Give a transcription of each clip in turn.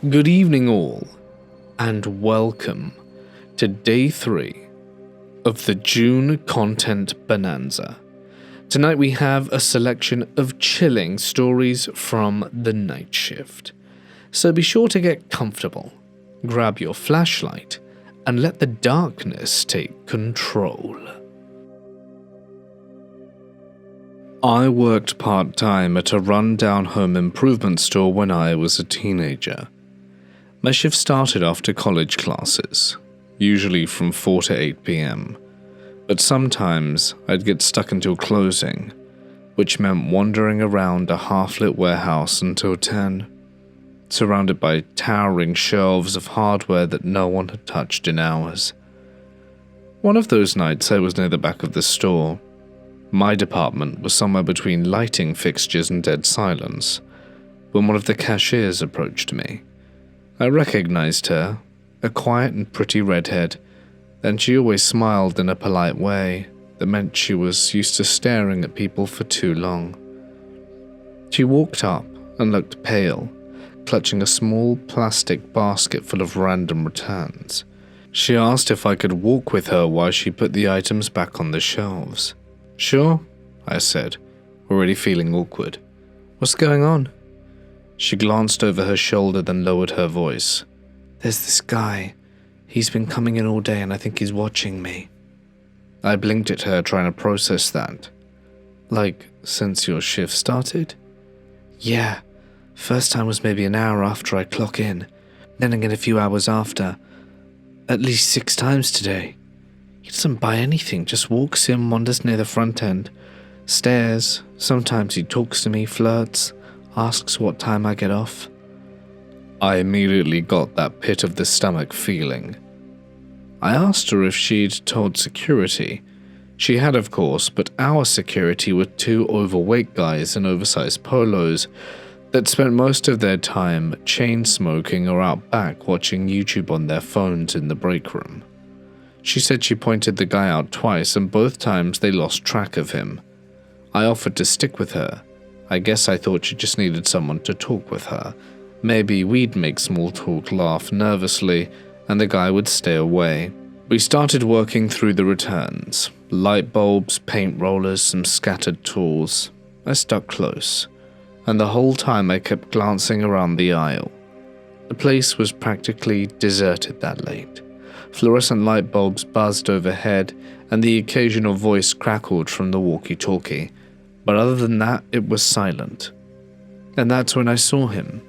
Good evening all, and welcome to Day 3 of the June Content Bonanza. Tonight we have a selection of chilling stories from the night shift. So be sure to get comfortable, grab your flashlight, and let the darkness take control. I worked part-time at a run-down home improvement store when I was a teenager. My shift started after college classes, usually from 4 to 8 p.m., but sometimes I'd get stuck until closing, which meant wandering around a half-lit warehouse until 10, surrounded by towering shelves of hardware that no one had touched in hours. One of those nights I was near the back of the store. My department was somewhere between lighting fixtures and dead silence, when one of the cashiers approached me. I recognized her, a quiet and pretty redhead, and she always smiled in a polite way that meant she was used to staring at people for too long. She walked up and looked pale, clutching a small plastic basket full of random returns. She asked if I could walk with her while she put the items back on the shelves. "Sure," I said, already feeling awkward. "What's going on?" She glanced over her shoulder, then lowered her voice. "There's this guy. He's been coming in all day and I think he's watching me." I blinked at her, trying to process that. "Like, since your shift started?" "Yeah. First time was maybe an hour after I clock in, then again a few hours after. At least 6 times today. He doesn't buy anything, just walks in, wanders near the front end, stares. Sometimes he talks to me, flirts, asks what time I get off." I immediately got that pit of the stomach feeling. I asked her if she'd told security. She had, of course, but our security were 2 overweight guys in oversized polos that spent most of their time chain smoking or out back watching YouTube on their phones in the break room. She said she pointed the guy out twice and both times they lost track of him. I offered to stick with her. I guess I thought she just needed someone to talk with her. Maybe we'd make small talk, laugh nervously, and the guy would stay away. We started working through the returns. Light bulbs, paint rollers, some scattered tools. I stuck close, and the whole time I kept glancing around the aisle. The place was practically deserted that late. Fluorescent light bulbs buzzed overhead, and the occasional voice crackled from the walkie-talkie. But other than that, it was silent. And that's when I saw him.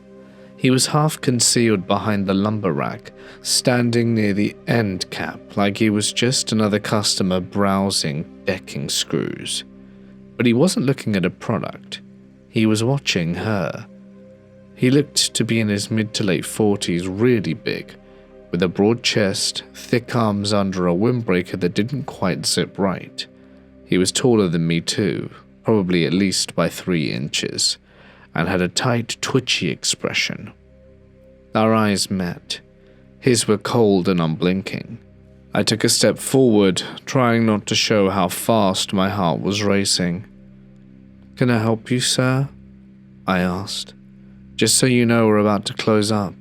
He was half concealed behind the lumber rack, standing near the end cap like he was just another customer browsing decking screws. But he wasn't looking at a product. He was watching her. He looked to be in his mid to late 40s, really big, with a broad chest, thick arms under a windbreaker that didn't quite zip right. He was taller than me too, probably at least by 3 inches, and had a tight, twitchy expression. Our eyes met. His were cold and unblinking. I took a step forward, trying not to show how fast my heart was racing. "Can I help you, sir?" I asked. "Just so you know, we're about to close up."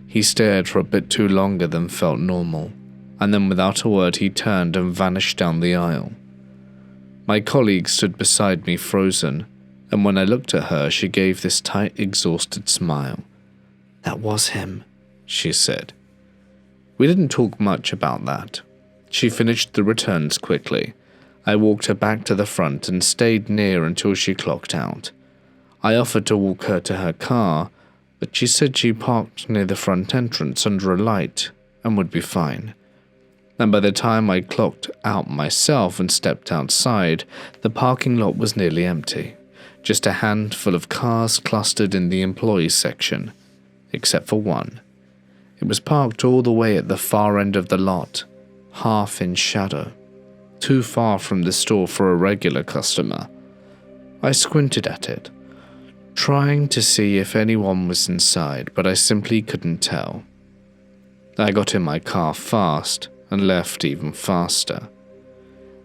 He stared for a bit too longer than felt normal, and then without a word he turned and vanished down the aisle. My colleague stood beside me frozen, and when I looked at her, she gave this tight, exhausted smile. "That was him," she said. We didn't talk much about that. She finished the returns quickly. I walked her back to the front and stayed near until she clocked out. I offered to walk her to her car, but she said she parked near the front entrance under a light and would be fine. And by the time I clocked out myself and stepped outside, the parking lot was nearly empty. Just a handful of cars clustered in the employees section, except for one. It was parked all the way at the far end of the lot, half in shadow, too far from the store for a regular customer. I squinted at it, trying to see if anyone was inside, but I simply couldn't tell. I got in my car fast and left even faster.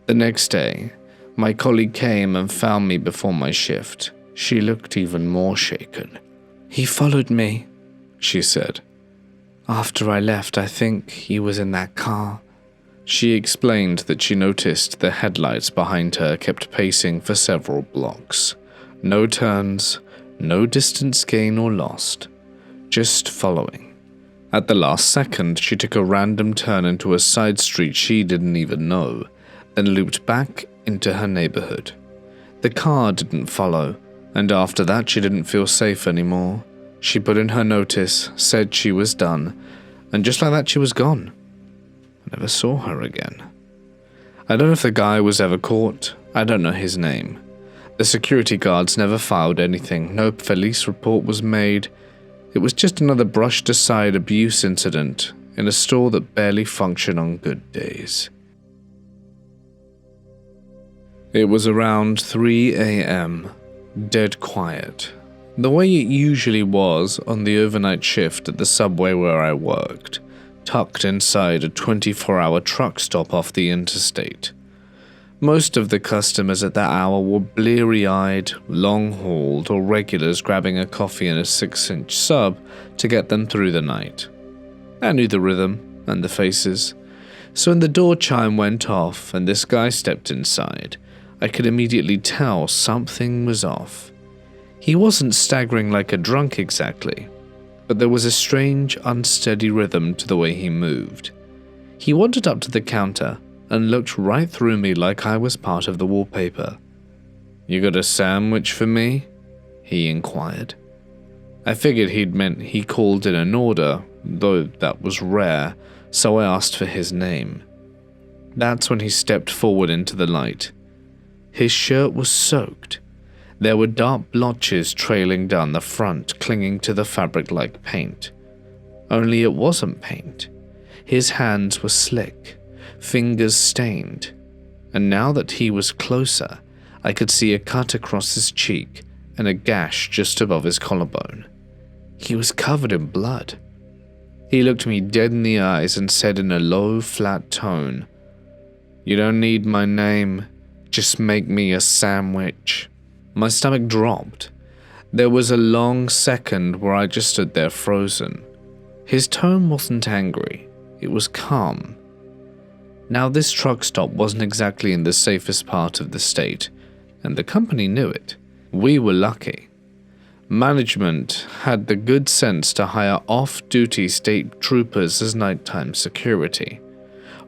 The next day, my colleague came and found me before my shift. She looked even more shaken. "He followed me," she said. "After I left, I think he was in that car." She explained that she noticed the headlights behind her kept pacing for several blocks. No turns, no distance gain or lost, just following. At the last second, she took a random turn into a side street she didn't even know, then looped back into her neighborhood. The car didn't follow, and after that she didn't feel safe anymore. She put in her notice, said she was done, and just like that she was gone. I never saw her again. I don't know if the guy was ever caught. I don't know his name. The security guards never filed anything. No police report was made. It was just another brushed aside abuse incident in a store that barely functioned on good days. It was around 3 a.m., dead quiet, the way it usually was on the overnight shift at the subway where I worked, tucked inside a 24-hour truck stop off the interstate. Most of the customers at that hour were bleary-eyed, long-hauled, or regulars grabbing a coffee and a 6-inch sub to get them through the night. I knew the rhythm and the faces, so when the door chime went off and this guy stepped inside, I could immediately tell something was off. He wasn't staggering like a drunk exactly, but there was a strange, unsteady rhythm to the way he moved. He wandered up to the counter and looked right through me like I was part of the wallpaper. "You got a sandwich for me?" he inquired. I figured he'd meant he called in an order, though that was rare, so I asked for his name. That's when he stepped forward into the light. His shirt was soaked. There were dark blotches trailing down the front, clinging to the fabric like paint. Only it wasn't paint. His hands were slick, fingers stained, and now that he was closer, I could see a cut across his cheek and a gash just above his collarbone. He was covered in blood. He looked me dead in the eyes and said in a low, flat tone, "You don't need my name, just make me a sandwich." My stomach dropped. There was a long second where I just stood there frozen. His tone wasn't angry, it was calm. Now this truck stop wasn't exactly in the safest part of the state, and the company knew it. We were lucky. Management had the good sense to hire off-duty state troopers as nighttime security.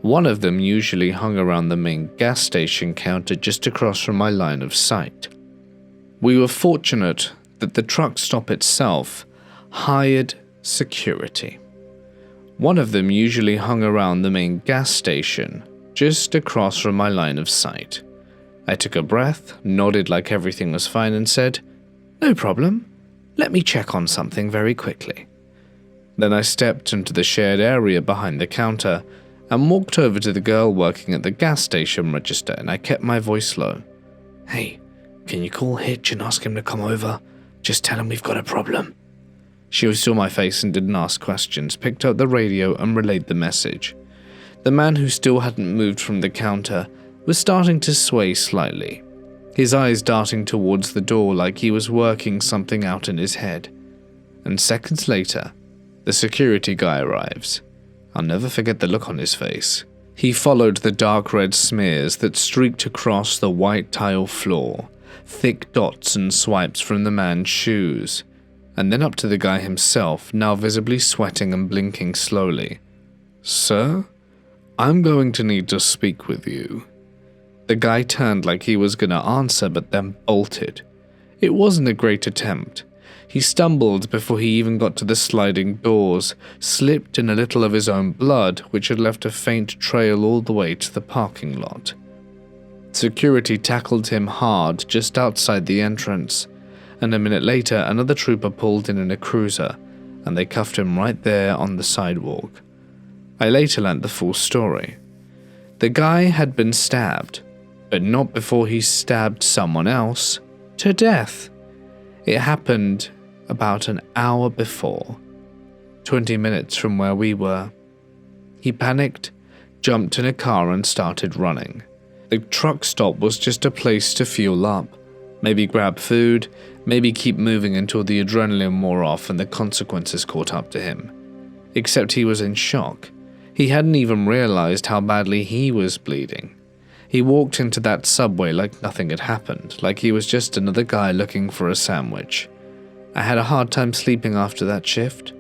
One of them usually hung around the main gas station counter just across from my line of sight. We were fortunate that the truck stop itself hired security. One of them usually hung around the main gas station, just across from my line of sight. I took a breath, nodded like everything was fine, and said, "No problem. Let me check on something very quickly." Then I stepped into the shared area behind the counter and walked over to the girl working at the gas station register, and I kept my voice low. "Hey, can you call Hitch and ask him to come over? Just tell him we've got a problem." She saw my face and didn't ask questions, picked up the radio and relayed the message. The man, who still hadn't moved from the counter, was starting to sway slightly, his eyes darting towards the door like he was working something out in his head. And seconds later, the security guy arrives. I'll never forget the look on his face. He followed the dark red smears that streaked across the white tile floor, thick dots and swipes from the man's shoes, and then up to the guy himself, now visibly sweating and blinking slowly. "Sir, I'm going to need to speak with you." The guy turned like he was going to answer, but then bolted. It wasn't a great attempt. He stumbled before he even got to the sliding doors, slipped in a little of his own blood, which had left a faint trail all the way to the parking lot. Security tackled him hard just outside the entrance, and a minute later another trooper pulled in a cruiser, and they cuffed him right there on the sidewalk. I later learned the full story. The guy had been stabbed, but not before he stabbed someone else to death. It happened about an hour before, 20 minutes from where we were. He panicked, jumped in a car and started running. The truck stop was just a place to fuel up, Maybe grab food, maybe keep moving until the adrenaline wore off and the consequences caught up to him. Except he was in shock. He hadn't even realized how badly he was bleeding. He walked into that subway like nothing had happened, like he was just another guy looking for a sandwich. I had a hard time sleeping after that shift.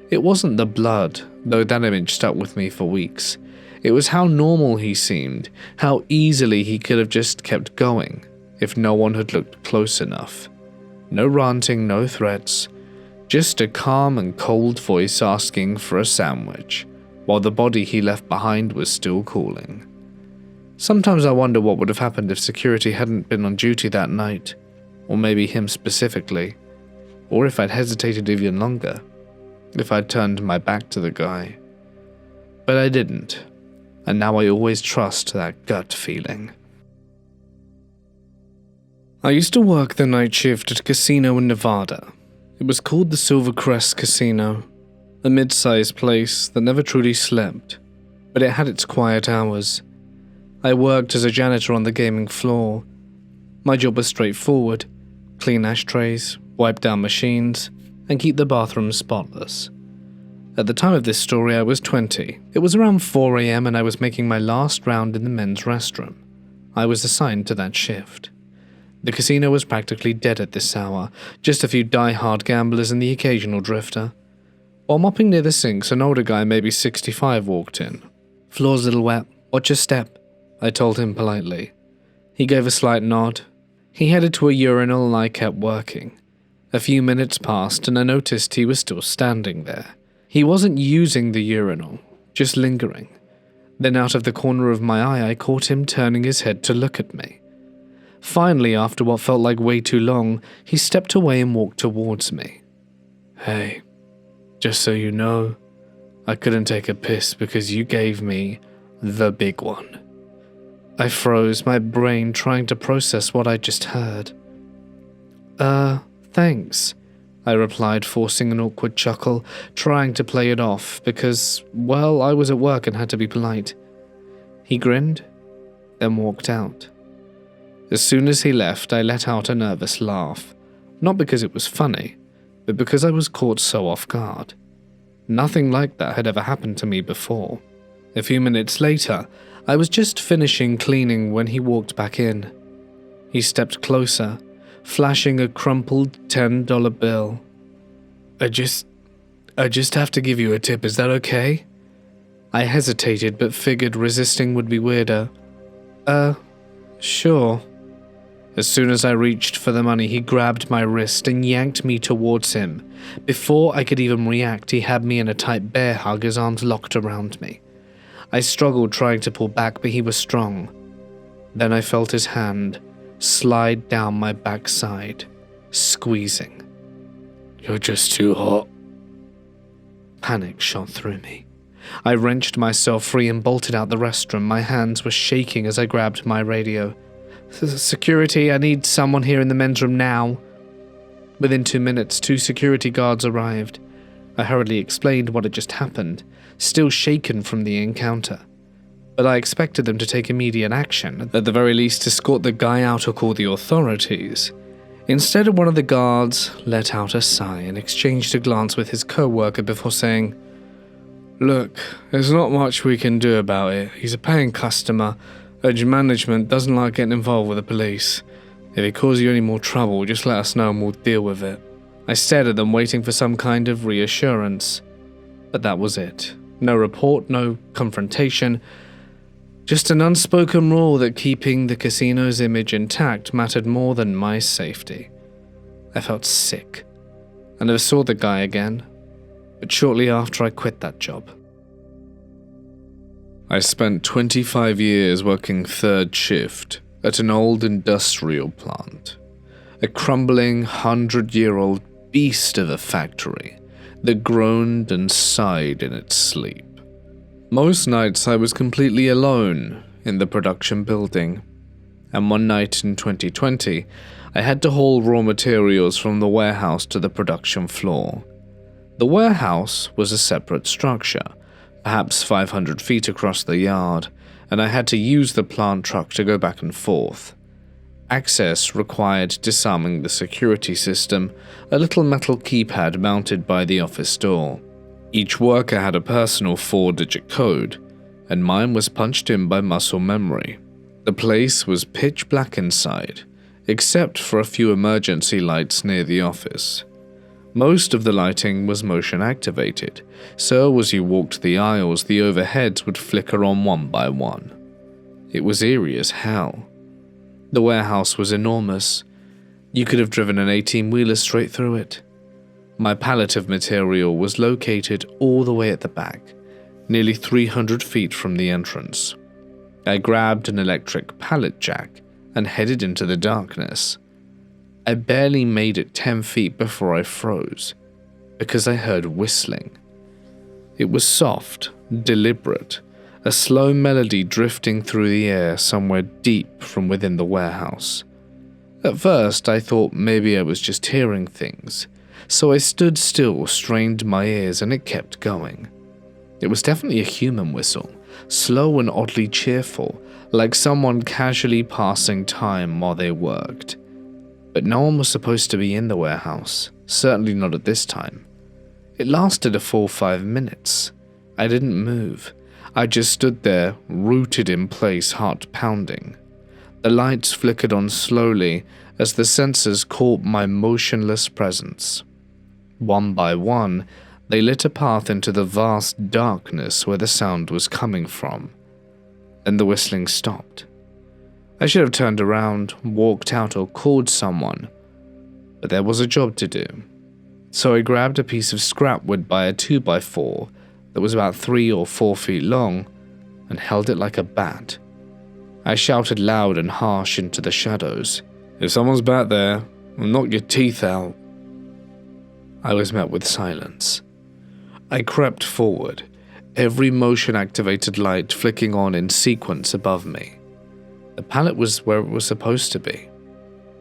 It wasn't the blood, though that image stuck with me for weeks. It was how normal he seemed, how easily he could have just kept going if no one had looked close enough. No ranting, no threats, just a calm and cold voice asking for a sandwich, while the body he left behind was still cooling. Sometimes I wonder what would have happened if security hadn't been on duty that night, or maybe him specifically, or if I'd hesitated even longer, if I'd turned my back to the guy. But I didn't, and now I always trust that gut feeling. I used to work the night shift at a casino in Nevada. It was called the Silvercrest Casino, a mid-sized place that never truly slept, but it had its quiet hours. I worked as a janitor on the gaming floor. My job was straightforward: clean ashtrays, wipe down machines, and keep the bathrooms spotless. At the time of this story, I was 20. It was around 4 a.m. and I was making my last round in the men's restroom. I was assigned to that shift. The casino was practically dead at this hour, just a few die-hard gamblers and the occasional drifter. While mopping near the sinks, an older guy, maybe 65, walked in. "Floor's a little wet. Watch your step," I told him politely. He gave a slight nod. He headed to a urinal and I kept working. A few minutes passed and I noticed he was still standing there. He wasn't using the urinal, just lingering. Then out of the corner of my eye, I caught him turning his head to look at me. Finally, after what felt like way too long, he stepped away and walked towards me. "Hey, just so you know, I couldn't take a piss because you gave me the big one." I froze, my brain trying to process what I just heard. Thanks," I replied, forcing an awkward chuckle, trying to play it off because, well, I was at work and had to be polite. He grinned, then walked out. As soon as he left, I let out a nervous laugh, not because it was funny, but because I was caught so off guard. Nothing like that had ever happened to me before. A few minutes later, I was just finishing cleaning when he walked back in. He stepped closer, flashing a crumpled $10 bill. I just have to give you a tip, is that okay?" I hesitated but figured resisting would be weirder. Sure." As soon as I reached for the money, he grabbed my wrist and yanked me towards him. Before I could even react, he had me in a tight bear hug, his arms locked around me. I struggled trying to pull back, but he was strong. Then I felt his hand slide down my backside, squeezing. "You're just too hot." Panic shot through me. I wrenched myself free and bolted out the restroom. My hands were shaking as I grabbed my radio. "Security, I need someone here in the men's room now." Within 2 minutes, 2 security guards arrived. I hurriedly explained what had just happened, still shaken from the encounter. But I expected them to take immediate action, at the very least escort the guy out or call the authorities. Instead, one of the guards let out a sigh and exchanged a glance with his co-worker before saying, "Look, there's not much we can do about it. He's a paying customer. Urgent management doesn't like getting involved with the police. If it causes you any more trouble, just let us know and we'll deal with it." I stared at them, waiting for some kind of reassurance. But that was it. No report, no confrontation. Just an unspoken rule that keeping the casino's image intact mattered more than my safety. I felt sick. I never saw the guy again, but shortly after I quit that job. I spent 25 years working third shift at an old industrial plant, a crumbling 100-year-old beast of a factory that groaned and sighed in its sleep. Most nights I was completely alone in the production building, and one night in 2020, I had to haul raw materials from the warehouse to the production floor. The warehouse was a separate structure, perhaps 500 feet across the yard, and I had to use the plant truck to go back and forth. Access required disarming the security system, a little metal keypad mounted by the office door. Each worker had a personal 4-digit code, and mine was punched in by muscle memory. The place was pitch black inside, except for a few emergency lights near the office. Most of the lighting was motion activated, so as you walked the aisles, the overheads would flicker on one by one. It was eerie as hell. The warehouse was enormous. You could have driven an 18-wheeler straight through it. My pallet of material was located all the way at the back, nearly 300 feet from the entrance. I grabbed an electric pallet jack and headed into the darkness. I barely made it 10 feet before I froze, because I heard whistling. It was soft, deliberate, a slow melody drifting through the air somewhere deep from within the warehouse. At first, I thought maybe I was just hearing things, so I stood still, strained my ears, and it kept going. It was definitely a human whistle, slow and oddly cheerful, like someone casually passing time while they worked. But no one was supposed to be in the warehouse, certainly not at this time. It lasted a full 5 minutes. I didn't move. I just stood there, rooted in place, heart pounding. The lights flickered on slowly as the sensors caught my motionless presence. One by one, they lit a path into the vast darkness where the sound was coming from. Then the whistling stopped. I should have turned around, walked out, or called someone, but there was a job to do. So I grabbed a piece of scrap wood by a 2x4 that was about 3 or 4 feet long and held it like a bat. I shouted loud and harsh into the shadows, "If someone's back there, I'll knock your teeth out." I was met with silence. I crept forward, every motion-activated light flicking on in sequence above me. The pallet was where it was supposed to be.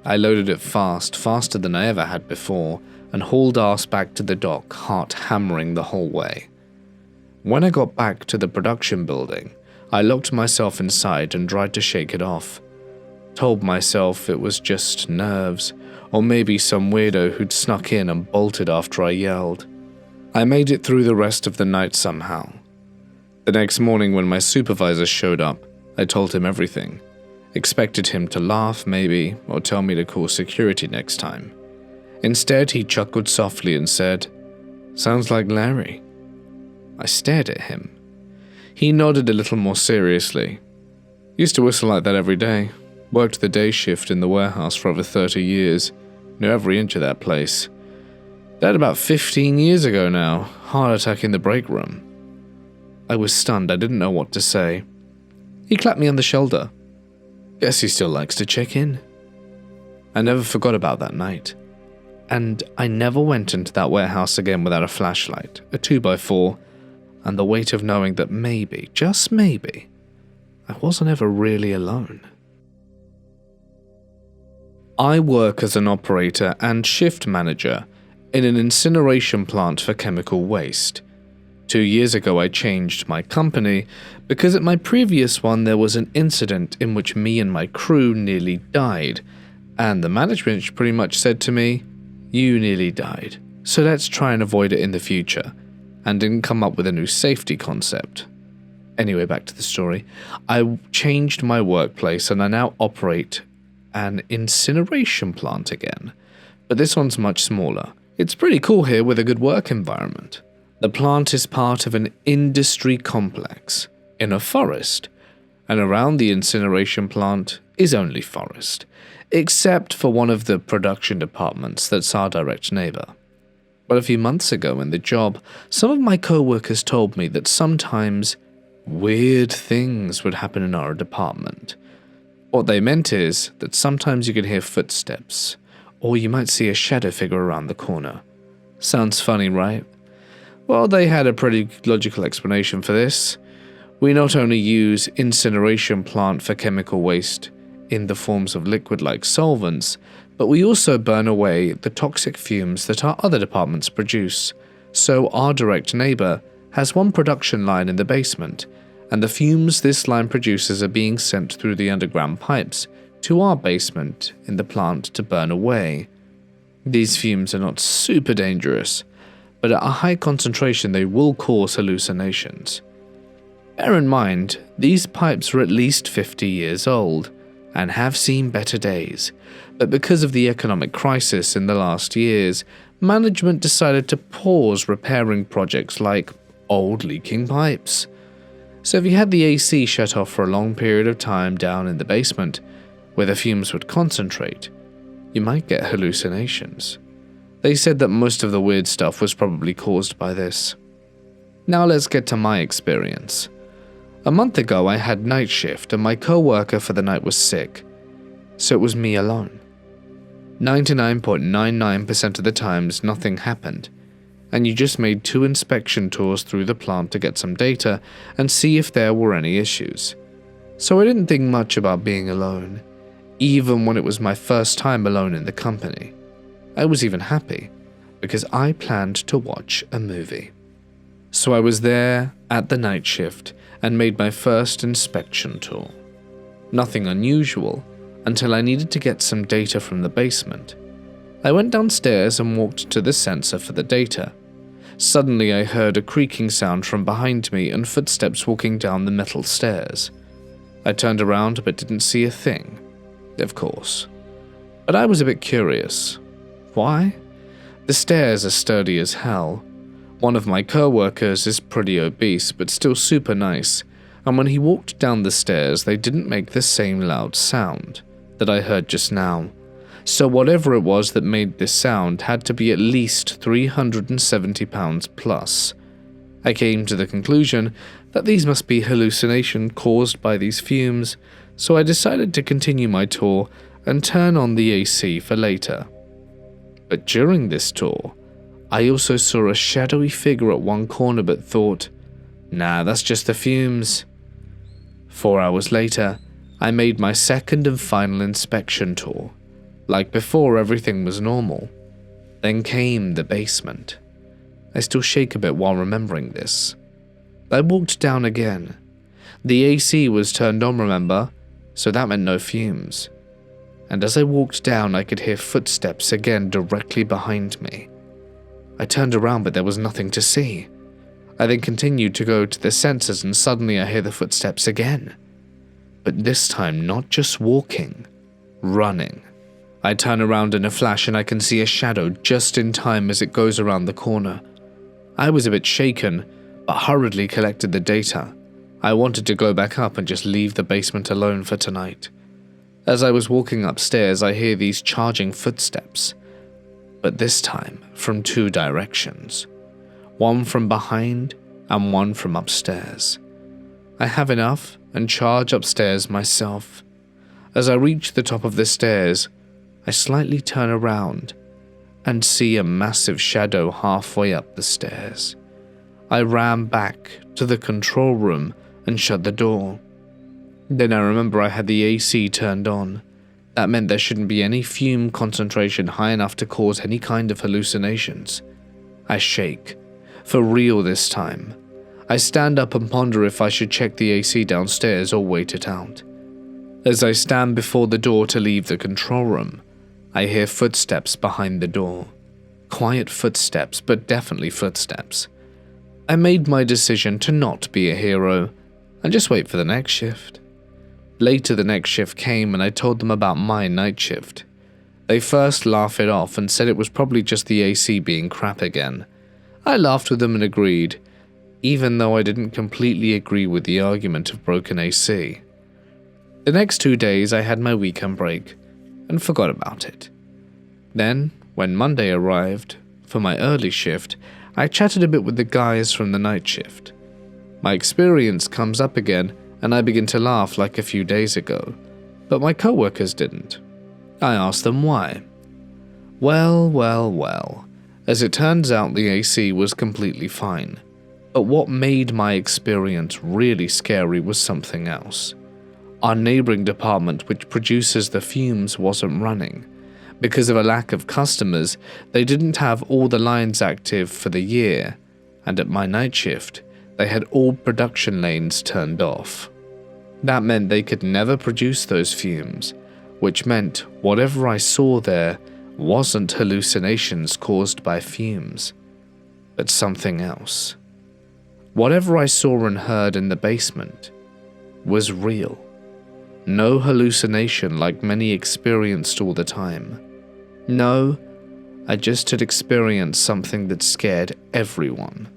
I loaded it fast, faster than I ever had before, and hauled ass back to the dock, heart hammering the whole way. When I got back to the production building, I locked myself inside and tried to shake it off. Told myself it was just nerves, or maybe some weirdo who'd snuck in and bolted after I yelled. I made it through the rest of the night somehow. The next morning when my supervisor showed up, I told him everything. Expected him to laugh maybe, or tell me to call security next time. Instead, he chuckled softly and said, "Sounds like Larry." I stared at him. He nodded a little more seriously. Used to whistle like that every day. Worked the day shift in the warehouse for over 30 years. Knew every inch of that place. Died about 15 years ago now. Heart attack in the break room. I was stunned. I didn't know what to say. He clapped me on the shoulder. Guess he still likes to check in. I never forgot about that night. And I never went into that warehouse again without a flashlight, a 2x4, and the weight of knowing that maybe, just maybe, I wasn't ever really alone. I work as an operator and shift manager in an incineration plant for chemical waste. 2 years ago I changed my company because at my previous one there was an incident in which me and my crew nearly died, and the management pretty much said to me, "You nearly died, so let's try and avoid it in the future," and didn't come up with a new safety concept. Anyway, back to the story. I changed my workplace and I now operate an incineration plant again, but this one's much smaller. It's pretty cool here with a good work environment. The plant is part of an industry complex in a forest, and around the incineration plant is only forest, except for one of the production departments that's our direct neighbor. But a few months ago in the job, some of my co-workers told me that sometimes weird things would happen in our department. What they meant is that sometimes you could hear footsteps, or you might see a shadow figure around the corner. Sounds funny, right? Well, they had a pretty logical explanation for this. We not only use incineration plant for chemical waste in the forms of liquid-like solvents, but we also burn away the toxic fumes that our other departments produce. So our direct neighbor has one production line in the basement, and the fumes this line produces are being sent through the underground pipes to our basement in the plant to burn away. These fumes are not super dangerous, but at a high concentration they will cause hallucinations. Bear in mind, these pipes are at least 50 years old and have seen better days, but because of the economic crisis in the last years, management decided to pause repairing projects like old leaking pipes. So if you had the AC shut off for a long period of time down in the basement, where the fumes would concentrate, you might get hallucinations. They said that most of the weird stuff was probably caused by this. Now let's get to my experience. A month ago I had night shift and my co-worker for the night was sick, so it was me alone. 99.99% of the times nothing happened, and you just made 2 inspection tours through the plant to get some data and see if there were any issues. So I didn't think much about being alone, even when it was my first time alone in the company. I was even happy, because I planned to watch a movie. So I was there at the night shift and made my first inspection tour. Nothing unusual, until I needed to get some data from the basement. I went downstairs and walked to the sensor for the data. Suddenly I heard a creaking sound from behind me and footsteps walking down the metal stairs. I turned around but didn't see a thing, of course. But I was a bit curious. Why? The stairs are sturdy as hell. One of my co-workers is pretty obese but still super nice, and when he walked down the stairs they didn't make the same loud sound that I heard just now. So whatever it was that made this sound had to be at least 370 pounds plus. I came to the conclusion that these must be hallucination caused by these fumes, so I decided to continue my tour and turn on the AC for later. But during this tour, I also saw a shadowy figure at one corner but thought, nah, that's just the fumes. 4 hours later, I made my second and final inspection tour. Like before, everything was normal. Then came the basement. I still shake a bit while remembering this. I walked down again. The AC was turned on, remember, so that meant no fumes. And as I walked down, I could hear footsteps again directly behind me. I turned around, but there was nothing to see. I then continued to go to the sensors, and suddenly I hear the footsteps again. But this time, not just walking, running. I turn around in a flash and I can see a shadow just in time as it goes around the corner. I was a bit shaken, but hurriedly collected the data. I wanted to go back up and just leave the basement alone for tonight. As I was walking upstairs, I hear these charging footsteps, but this time from 2 directions. One from behind and one from upstairs. I have enough and charge upstairs myself. As I reach the top of the stairs, I slightly turn around and see a massive shadow halfway up the stairs. I ran back to the control room and shut the door. Then I remember I had the AC turned on. That meant there shouldn't be any fume concentration high enough to cause any kind of hallucinations. I shake. For real this time. I stand up and ponder if I should check the AC downstairs or wait it out. As I stand before the door to leave the control room, I hear footsteps behind the door. Quiet footsteps, but definitely footsteps. I made my decision to not be a hero and just wait for the next shift. Later the next shift came and I told them about my night shift. They first laughed it off and said it was probably just the AC being crap again. I laughed with them and agreed, even though I didn't completely agree with the argument of broken AC. The next 2 days I had my weekend break and forgot about it. Then, when Monday arrived, for my early shift, I chatted a bit with the guys from the night shift. My experience comes up again and I begin to laugh like a few days ago, but my co-workers didn't. I asked them why. Well, as it turns out the AC was completely fine, but what made my experience really scary was something else. Our neighboring department, which produces the fumes, wasn't running. Because of a lack of customers, they didn't have all the lines active for the year, and at my night shift, they had all production lanes turned off. That meant they could never produce those fumes, which meant whatever I saw there wasn't hallucinations caused by fumes, but something else. Whatever I saw and heard in the basement was real. No hallucination like many experienced all the time. No, I just had experienced something that scared everyone.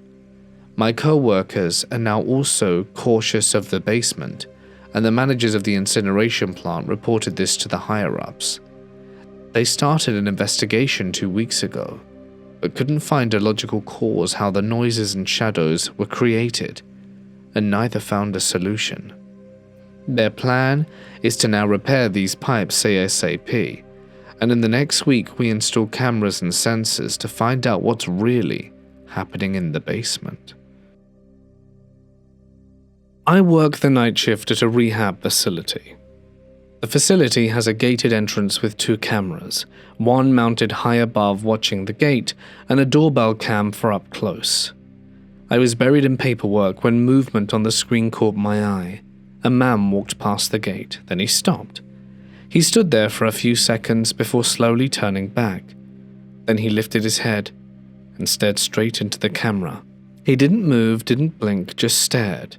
My co-workers are now also cautious of the basement, and the managers of the incineration plant reported this to the higher-ups. They started an investigation 2 weeks ago, but couldn't find a logical cause how the noises and shadows were created, and neither found a solution. Their plan is to now repair these pipes ASAP, and in the next week we install cameras and sensors to find out what's really happening in the basement. I work the night shift at a rehab facility. The facility has a gated entrance with 2 cameras, one mounted high above watching the gate and a doorbell cam for up close. I was buried in paperwork when movement on the screen caught my eye. A man walked past the gate, then he stopped. He stood there for a few seconds before slowly turning back. Then he lifted his head and stared straight into the camera. He didn't move, didn't blink, just stared.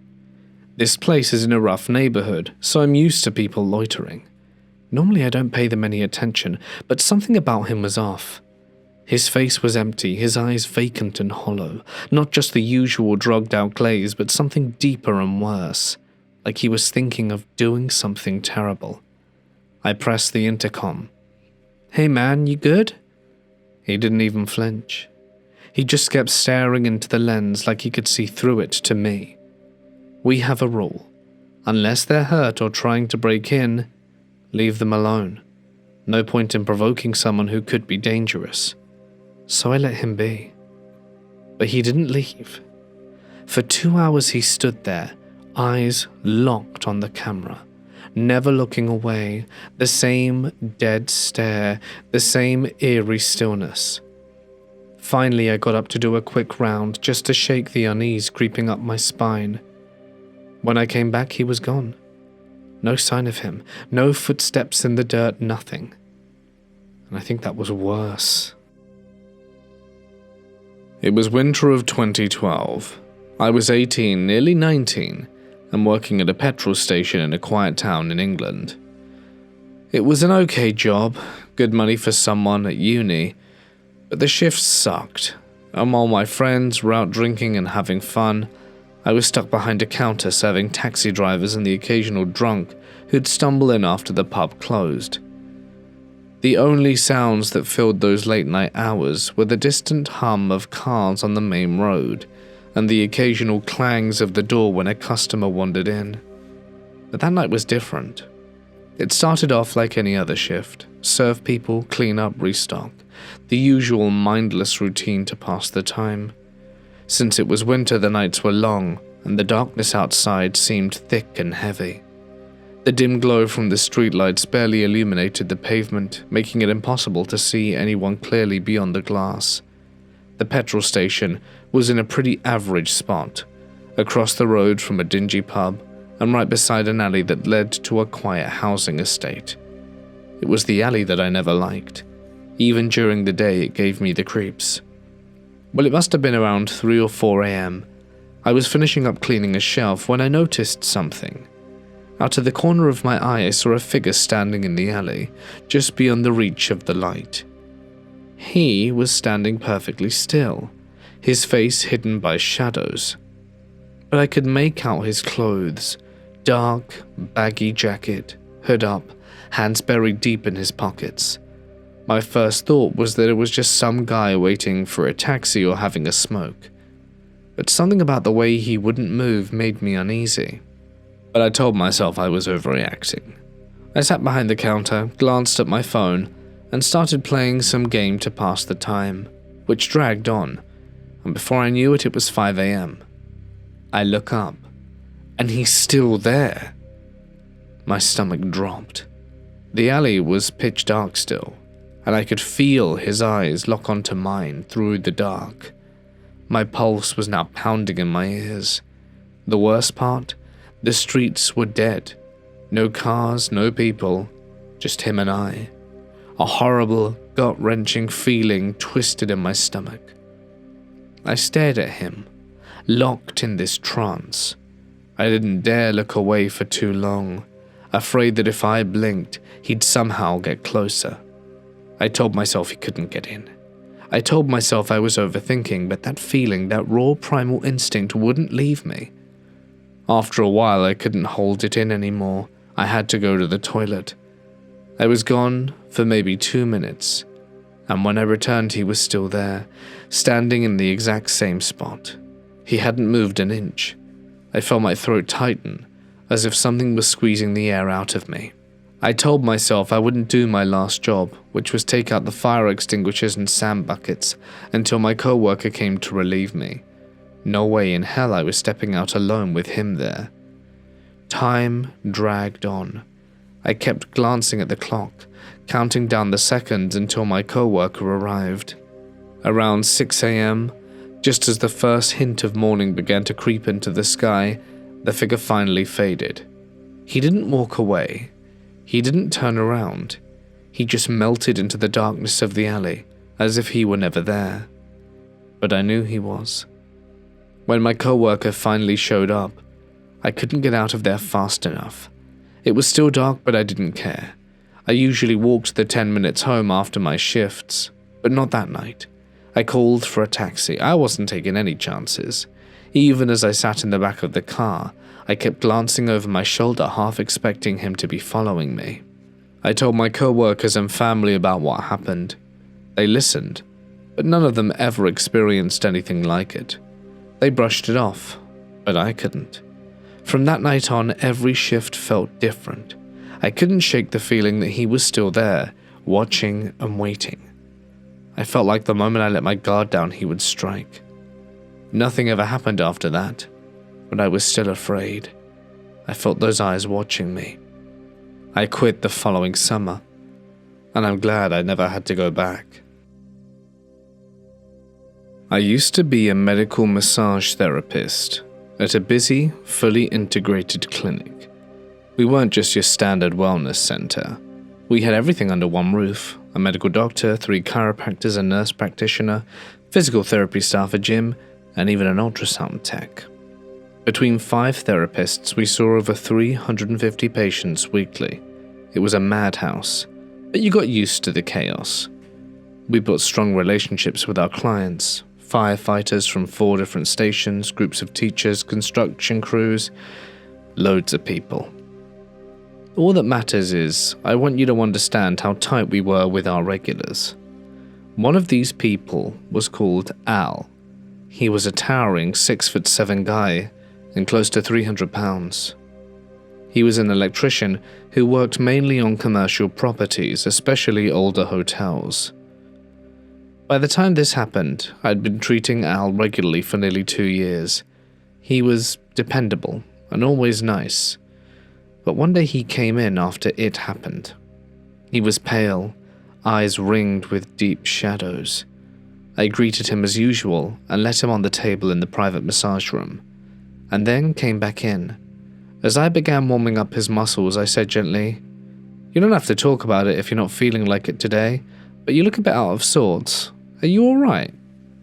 This place is in a rough neighborhood, so I'm used to people loitering. Normally I don't pay them any attention, but something about him was off. His face was empty, his eyes vacant and hollow, not just the usual drugged-out glaze, but something deeper and worse, like he was thinking of doing something terrible. I pressed the intercom. "Hey man, you good?" He didn't even flinch. He just kept staring into the lens like he could see through it to me. We have a rule. Unless they're hurt or trying to break in, leave them alone. No point in provoking someone who could be dangerous. So I let him be. But he didn't leave. For 2 hours he stood there, eyes locked on the camera, never looking away, the same dead stare, the same eerie stillness. Finally I got up to do a quick round just to shake the unease creeping up my spine. When I came back, he was gone. No sign of him, no footsteps in the dirt, nothing. And I think that was worse. It was winter of 2012. I was 18, nearly 19, and working at a petrol station in a quiet town in England. It was an okay job, good money for someone at uni, but the shifts sucked, and while my friends were out drinking and having fun, I was stuck behind a counter serving taxi drivers and the occasional drunk who'd stumble in after the pub closed. The only sounds that filled those late-night hours were the distant hum of cars on the main road and the occasional clangs of the door when a customer wandered in. But that night was different. It started off like any other shift: serve people, clean up, restock, the usual mindless routine to pass the time. Since it was winter, the nights were long, and the darkness outside seemed thick and heavy. The dim glow from the streetlights barely illuminated the pavement, making it impossible to see anyone clearly beyond the glass. The petrol station was in a pretty average spot, across the road from a dingy pub, and right beside an alley that led to a quiet housing estate. It was the alley that I never liked. Even during the day, it gave me the creeps. Well, it must have been around 3 or 4 a.m. I was finishing up cleaning a shelf when I noticed something. Out of the corner of my eye, I saw a figure standing in the alley, just beyond the reach of the light. He was standing perfectly still, his face hidden by shadows. But I could make out his clothes: dark, baggy jacket, hood up, hands buried deep in his pockets. My first thought was that it was just some guy waiting for a taxi or having a smoke. But something about the way he wouldn't move made me uneasy. But I told myself I was overreacting. I sat behind the counter, glanced at my phone, and started playing some game to pass the time, which dragged on, and before I knew it, it was 5 a.m. I look up, and he's still there. My stomach dropped. The alley was pitch dark still, and I could feel his eyes lock onto mine through the dark. My pulse was now pounding in my ears. The worst part? The streets were dead. No cars, no people, Just him and I. A horrible, gut-wrenching feeling twisted in my stomach. I stared at him, locked in this trance. I didn't dare look away for too long, afraid that if I blinked, he'd somehow get closer. I told myself he couldn't get in. I told myself I was overthinking, but that feeling, that raw primal instinct wouldn't leave me. After a while, I couldn't hold it in anymore. I had to go to the toilet. I was gone for maybe 2 minutes, and when I returned, he was still there, standing in the exact same spot. He hadn't moved an inch. I felt my throat tighten, as if something was squeezing the air out of me. I told myself I wouldn't do my last job, which was take out the fire extinguishers and sand buckets, until my co-worker came to relieve me. No way in hell I was stepping out alone with him there. Time dragged on. I kept glancing at the clock, counting down the seconds until my co-worker arrived. Around 6 a.m., just as the first hint of morning began to creep into the sky, the figure finally faded. He didn't walk away. He didn't turn around. He just melted into the darkness of the alley, as if he were never there. But I knew he was. When my co-worker finally showed up, I couldn't get out of there fast enough. It was still dark, but I didn't care. I usually walked the 10 minutes home after my shifts, but not that night. I called for a taxi. I wasn't taking any chances. Even as I sat in the back of the car, I kept glancing over my shoulder, half expecting him to be following me. I told my co-workers and family about what happened. They listened, but none of them ever experienced anything like it. They brushed it off, but I couldn't. From that night on, every shift felt different. I couldn't shake the feeling that he was still there, watching and waiting. I felt like the moment I let my guard down, he would strike. Nothing ever happened after that, but I was still afraid. I felt those eyes watching me. I quit the following summer, and I'm glad I never had to go back. I used to be a medical massage therapist at a busy, fully integrated clinic. We weren't just your standard wellness center. We had everything under one roof: a medical doctor, 3 chiropractors, a nurse practitioner, physical therapy staff, a gym, and even an ultrasound tech. Between 5 therapists, we saw over 350 patients weekly. It was a madhouse, but you got used to the chaos. We built strong relationships with our clients: firefighters from 4 different stations, groups of teachers, construction crews, loads of people. All that matters is, I want you to understand how tight we were with our regulars. One of these people was called Al. He was a towering 6'7" guy and close to 300 pounds. He was an electrician who worked mainly on commercial properties, especially older hotels. By the time this happened, I'd been treating Al regularly for nearly 2 years. He was dependable and always nice. But one day he came in after it happened. He was pale, eyes ringed with deep shadows. I greeted him as usual and let him on the table in the private massage room, and then came back in. As I began warming up his muscles, I said gently, "You don't have to talk about it if you're not feeling like it today, but you look a bit out of sorts. Are you alright?"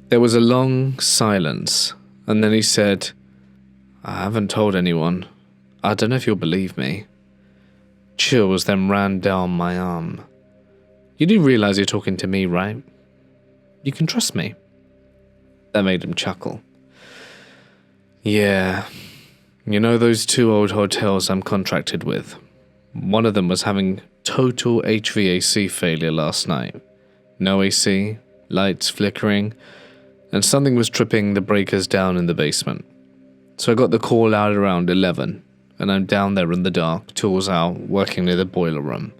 There was a long silence, and then he said, "I haven't told anyone. I don't know if you'll believe me." Chills then ran down my arm. "You do realize you're talking to me, right? You can trust me." That made him chuckle. "Yeah, you know those 2 old hotels I'm contracted with? One of them was having total HVAC failure last night. No AC, lights flickering, and something was tripping the breakers down in the basement. So I got the call out around 11, and I'm down there in the dark, tools out, working near the boiler room.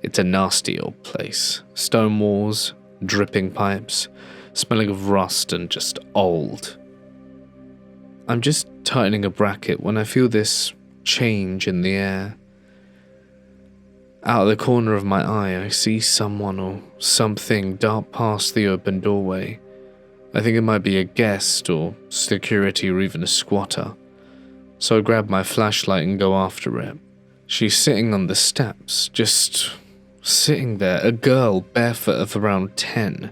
It's a nasty old place. Stone walls, dripping pipes, smelling of rust and just old. I'm just tightening a bracket when I feel this change in the air. Out of the corner of my eye, I see someone or something dart past the open doorway. I think it might be a guest or security or even a squatter. So I grab my flashlight and go after it. She's sitting on the steps, just Sitting there, a girl barefoot of around 10.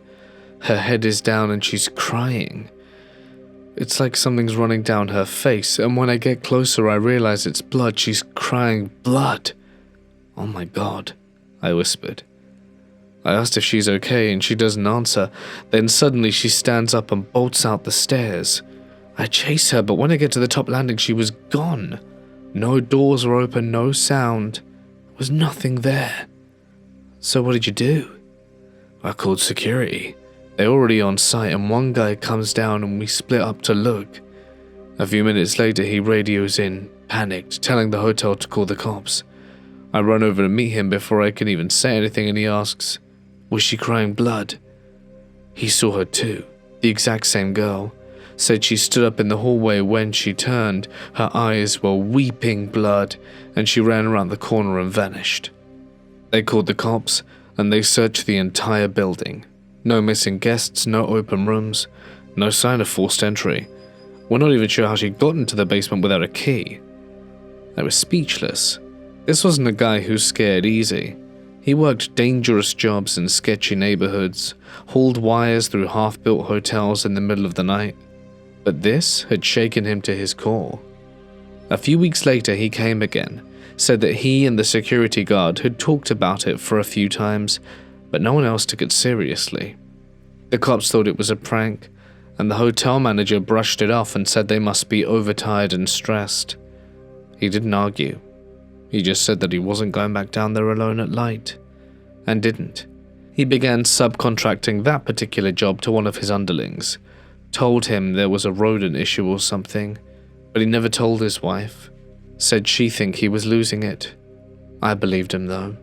Her head is down and she's crying. It's like something's running down her face, and when I get closer I realize it's blood. She's crying blood. "Oh my God," I whispered. I asked if she's okay and she doesn't answer. Then suddenly she stands up and bolts out the stairs. I chase her, but when I get to the top landing she was gone. No doors were open, no sound. There was nothing there. "So what did you do?" "I called security. They're already on site and one guy comes down and we split up to look. A few minutes later he radios in, panicked, telling the hotel to call the cops. I run over to meet him before I can even say anything and he asks, was she crying blood? He saw her too, the exact same girl. Said she stood up in the hallway when she turned, her eyes were weeping blood, and she ran around the corner and vanished. They called the cops, and they searched the entire building. No missing guests, no open rooms, no sign of forced entry. We're not even sure how she got into the basement without a key. I was speechless. This wasn't a guy who scared easy. He worked dangerous jobs in sketchy neighborhoods, hauled wires through half-built hotels in the middle of the night. But this had shaken him to his core. A few weeks later he came again, said that he and the security guard had talked about it for a few times, but no one else took it seriously. The cops thought it was a prank, and the hotel manager brushed it off and said they must be overtired and stressed. He didn't argue. He just said that he wasn't going back down there alone at night, and didn't. He began subcontracting that particular job to one of his underlings, told him there was a rodent issue or something, but he never told his wife. Said she think he was losing it. I believed him though.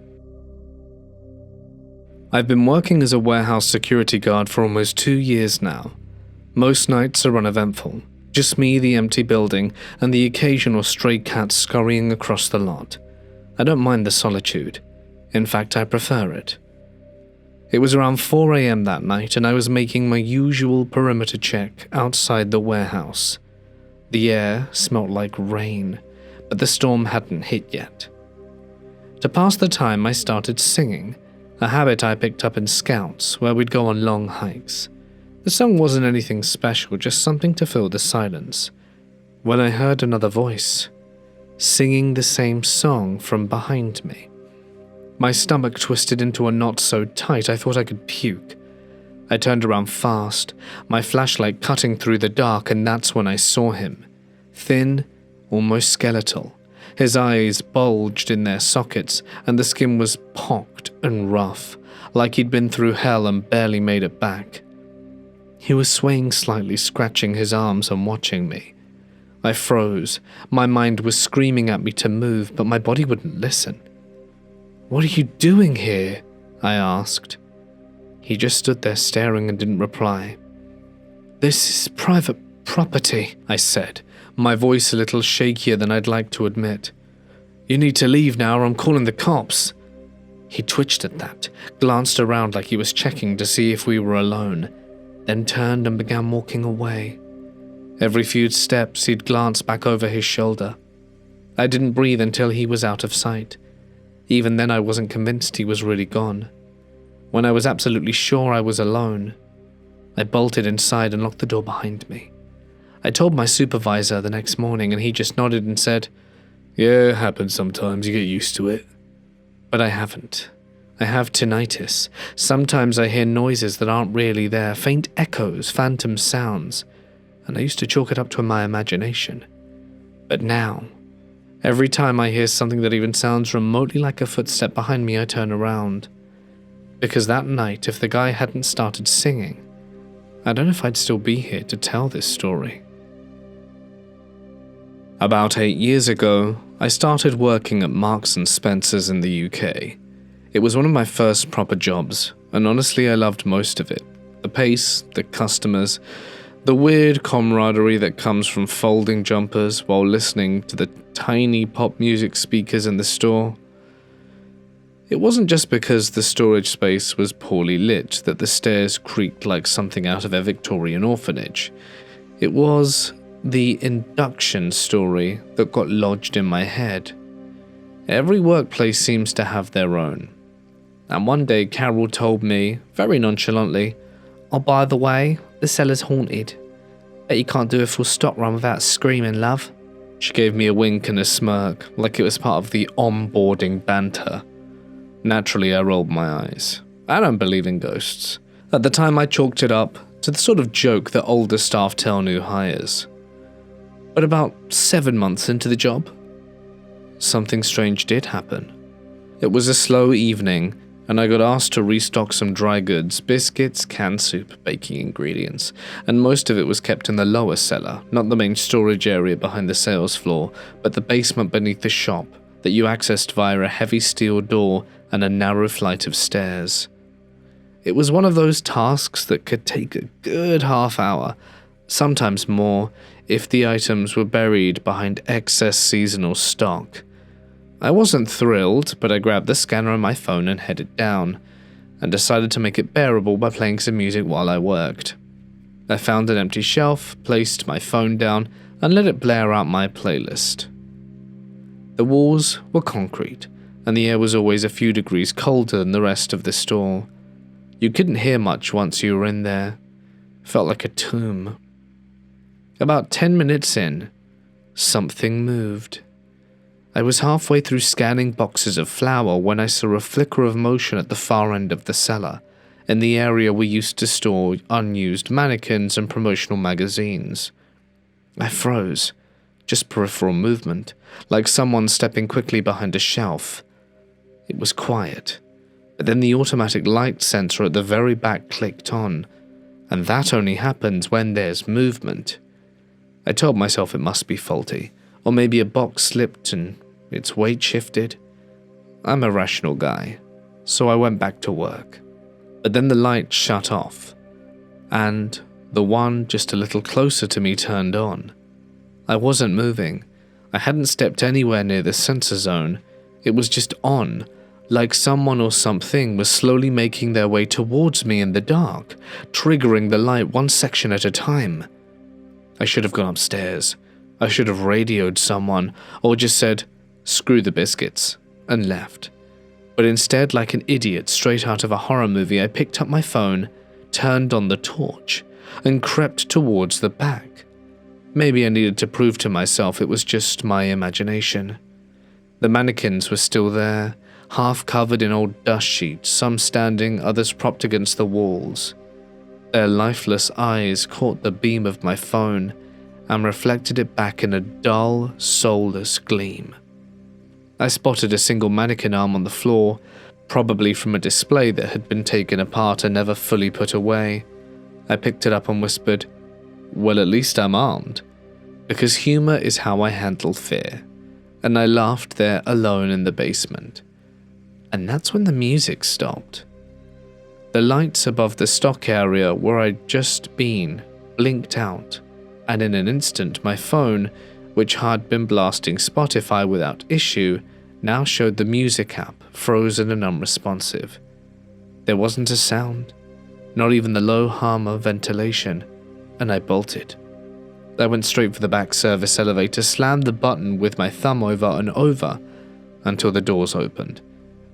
I've been working as a warehouse security guard for almost 2 years now. Most nights are uneventful. Just me, the empty building, and the occasional stray cat scurrying across the lot. I don't mind the solitude. In fact, I prefer it. It was around 4 a.m. that night, and I was making my usual perimeter check outside the warehouse. The air smelt like rain, but the storm hadn't hit yet. To pass the time, I started singing, a habit I picked up in Scouts, where we'd go on long hikes. The song wasn't anything special, just something to fill the silence, when I heard another voice, singing the same song from behind me. My stomach twisted into a knot so tight I thought I could puke. I turned around fast, my flashlight cutting through the dark, and that's when I saw him. Thin, almost skeletal. His eyes bulged in their sockets, and the skin was pocked and rough, like he'd been through hell and barely made it back. He was swaying slightly, scratching his arms and watching me. I froze. My mind was screaming at me to move, but my body wouldn't listen. "What are you doing here?" I asked. He just stood there staring and didn't reply. "This is private property," I said, my voice a little shakier than I'd like to admit. "You need to leave now or I'm calling the cops." He twitched at that, glanced around like he was checking to see if we were alone, then turned and began walking away. Every few steps he'd glance back over his shoulder. I didn't breathe until he was out of sight. Even then I wasn't convinced he was really gone. When I was absolutely sure I was alone, I bolted inside and locked the door behind me. I told my supervisor the next morning and he just nodded and said, "Yeah, it happens sometimes, you get used to it." But I haven't. I have tinnitus. Sometimes I hear noises that aren't really there, faint echoes, phantom sounds, and I used to chalk it up to my imagination. But now, every time I hear something that even sounds remotely like a footstep behind me, I turn around. Because that night, if the guy hadn't started singing, I don't know if I'd still be here to tell this story. About 8 years ago, I started working at Marks & Spencer's in the UK. It was one of my first proper jobs, and honestly I loved most of it. The pace, the customers, the weird camaraderie that comes from folding jumpers while listening to the tiny pop music speakers in the store. It wasn't just because the storage space was poorly lit that the stairs creaked like something out of a Victorian orphanage. It was the induction story that got lodged in my head. Every workplace seems to have their own. And one day Carol told me, very nonchalantly, "Oh, by the way, the cellar's haunted. Bet you can't do a full stock run without screaming, love." She gave me a wink and a smirk, like it was part of the onboarding banter. Naturally, I rolled my eyes. I don't believe in ghosts. At the time, I chalked it up to the sort of joke that older staff tell new hires. But about 7 months into the job, something strange did happen. It was a slow evening, and I got asked to restock some dry goods, biscuits, canned soup, baking ingredients, and most of it was kept in the lower cellar, not the main storage area behind the sales floor, but the basement beneath the shop that you accessed via a heavy steel door and a narrow flight of stairs. It was one of those tasks that could take a good half hour, sometimes more, if the items were buried behind excess seasonal stock. I wasn't thrilled, but I grabbed the scanner on my phone and headed down, and decided to make it bearable by playing some music while I worked. I found an empty shelf, placed my phone down, and let it blare out my playlist. The walls were concrete, and the air was always a few degrees colder than the rest of the store. You couldn't hear much once you were in there. It felt like a tomb. About 10 minutes in, something moved. I was halfway through scanning boxes of flour when I saw a flicker of motion at the far end of the cellar, in the area we used to store unused mannequins and promotional magazines. I froze, just peripheral movement, like someone stepping quickly behind a shelf. It was quiet, but then the automatic light sensor at the very back clicked on, and that only happens when there's movement. I told myself it must be faulty, or maybe a box slipped and its weight shifted. I'm a rational guy, so I went back to work. But then the light shut off, and the one just a little closer to me turned on. I wasn't moving. I hadn't stepped anywhere near the sensor zone. It was just on, like someone or something was slowly making their way towards me in the dark, triggering the light one section at a time. I should have gone upstairs. I should have radioed someone, or just said, "Screw the biscuits," and left. But instead, like an idiot straight out of a horror movie, I picked up my phone, turned on the torch, and crept towards the back. Maybe I needed to prove to myself it was just my imagination. The mannequins were still there, half covered in old dust sheets, some standing, others propped against the walls. Their lifeless eyes caught the beam of my phone and reflected it back in a dull, soulless gleam. I spotted a single mannequin arm on the floor, probably from a display that had been taken apart and never fully put away. I picked it up and whispered, "Well, at least I'm armed," because humor is how I handle fear, and I laughed there alone in the basement. And that's when the music stopped. The lights above the stock area where I'd just been blinked out, and in an instant my phone, which had been blasting Spotify without issue, now showed the music app frozen and unresponsive. There wasn't a sound, not even the low hum of ventilation, and I bolted. I went straight for the back service elevator, slammed the button with my thumb over and over until the doors opened,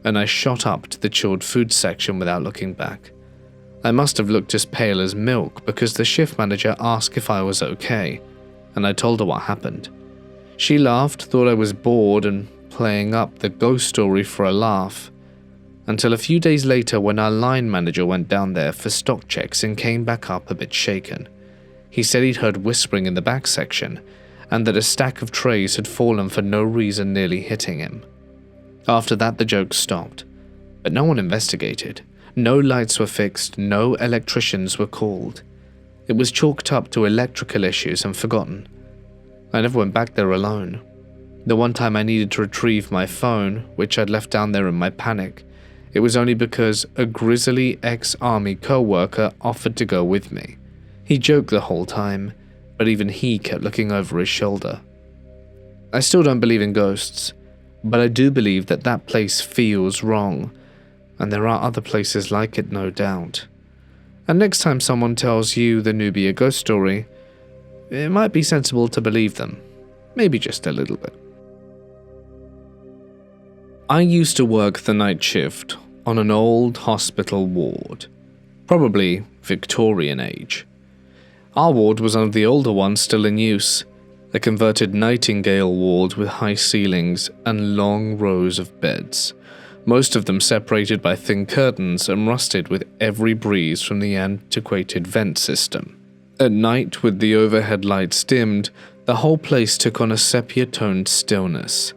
and I shot up to the chilled food section without looking back. I must have looked as pale as milk because the shift manager asked if I was okay, and I told her what happened. She laughed, thought I was bored and playing up the ghost story for a laugh, until a few days later when our line manager went down there for stock checks and came back up a bit shaken. He said he'd heard whispering in the back section, and that a stack of trays had fallen for no reason, nearly hitting him. After that, the jokes stopped, but no one investigated. No lights were fixed, no electricians were called. It was chalked up to electrical issues and forgotten. I never went back there alone. The one time I needed to retrieve my phone, which I'd left down there in my panic, it was only because a grisly ex-army co-worker offered to go with me. He joked the whole time, but even he kept looking over his shoulder. I still don't believe in ghosts, but I do believe that that place feels wrong, and there are other places like it, no doubt. And next time someone tells you the Nubia ghost story, it might be sensible to believe them, maybe just a little bit. I used to work the night shift on an old hospital ward, probably Victorian age. Our ward was one of the older ones still in use, a converted Nightingale ward with high ceilings and long rows of beds, most of them separated by thin curtains and rusted with every breeze from the antiquated vent system. At night, with the overhead lights dimmed, the whole place took on a sepia-toned stillness.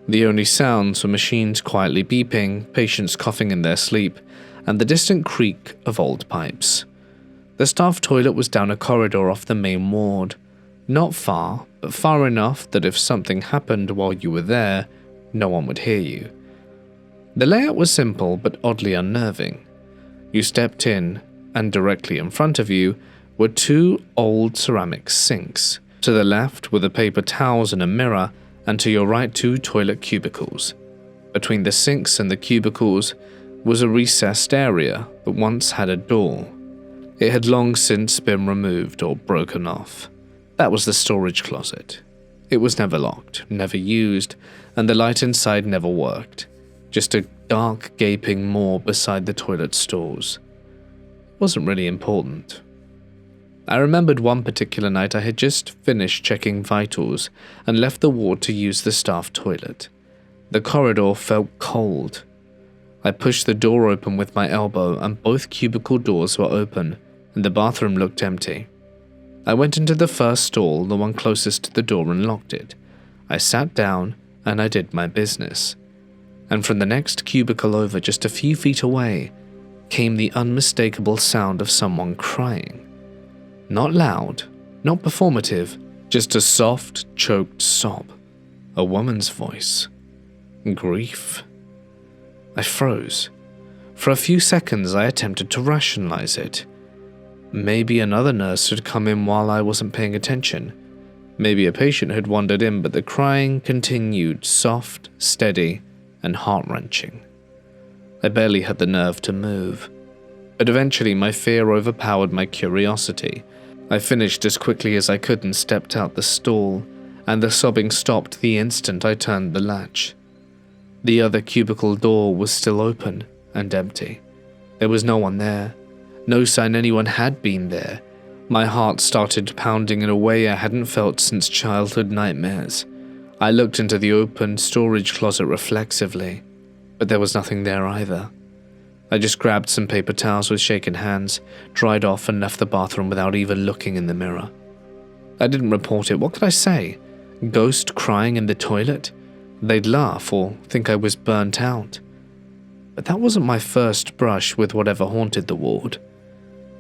The only sounds were machines quietly beeping, patients coughing in their sleep, and the distant creak of old pipes. The staff toilet was down a corridor off the main ward. Not far, but far enough that if something happened while you were there, no one would hear you. The layout was simple but oddly unnerving. You stepped in, and directly in front of you were two old ceramic sinks. To the left were the paper towels and a mirror, and to your right 2 toilet cubicles. Between the sinks and the cubicles was a recessed area that once had a door. It had long since been removed or broken off. That was the storage closet. It was never locked, never used, and the light inside never worked. Just a dark, gaping maw beside the toilet stalls. It wasn't really important. I remembered one particular night I had just finished checking vitals and left the ward to use the staff toilet. The corridor felt cold. I pushed the door open with my elbow and both cubicle doors were open and the bathroom looked empty. I went into the first stall, the one closest to the door, and locked it. I sat down and I did my business. And from the next cubicle over, just a few feet away, came the unmistakable sound of someone crying. Not loud, not performative, just a soft, choked sob. A woman's voice. Grief. I froze. For a few seconds I attempted to rationalize it. Maybe another nurse had come in while I wasn't paying attention. Maybe a patient had wandered in, but the crying continued, soft, steady, and heart-wrenching. I barely had the nerve to move. But eventually my fear overpowered my curiosity. I finished as quickly as I could and stepped out the stall, and the sobbing stopped the instant I turned the latch. The other cubicle door was still open and empty. There was no one there. No sign anyone had been there. My heart started pounding in a way I hadn't felt since childhood nightmares. I looked into the open storage closet reflexively, but there was nothing there either. I just grabbed some paper towels with shaken hands, dried off, and left the bathroom without even looking in the mirror. I didn't report it. What could I say? Ghost crying in the toilet? They'd laugh or think I was burnt out. But that wasn't my first brush with whatever haunted the ward.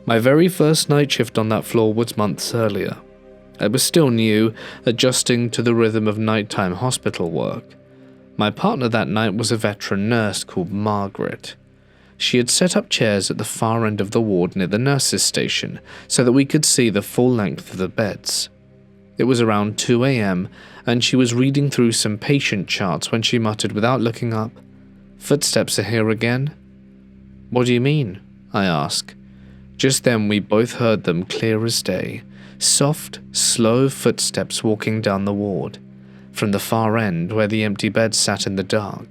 My very first night shift on that floor was months earlier. I was still new, adjusting to the rhythm of nighttime hospital work. My partner that night was a veteran nurse called Margaret. She had set up chairs at the far end of the ward near the nurses' station so that we could see the full length of the beds. It was around 2 a.m. and she was reading through some patient charts when she muttered without looking up, "Footsteps are here again?" "What do you mean?" I asked. Just then we both heard them clear as day, soft, slow footsteps walking down the ward, from the far end where the empty beds sat in the dark.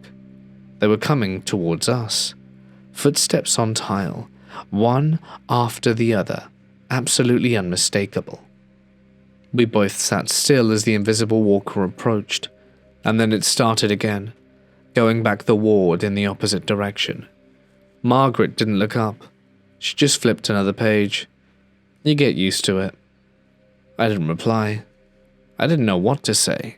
They were coming towards us. Footsteps on tile, one after the other, absolutely unmistakable. We both sat still as the invisible walker approached, and then it started again, going back the ward in the opposite direction. Margaret didn't look up. She just flipped another page. You get used to it. I didn't reply. I didn't know what to say.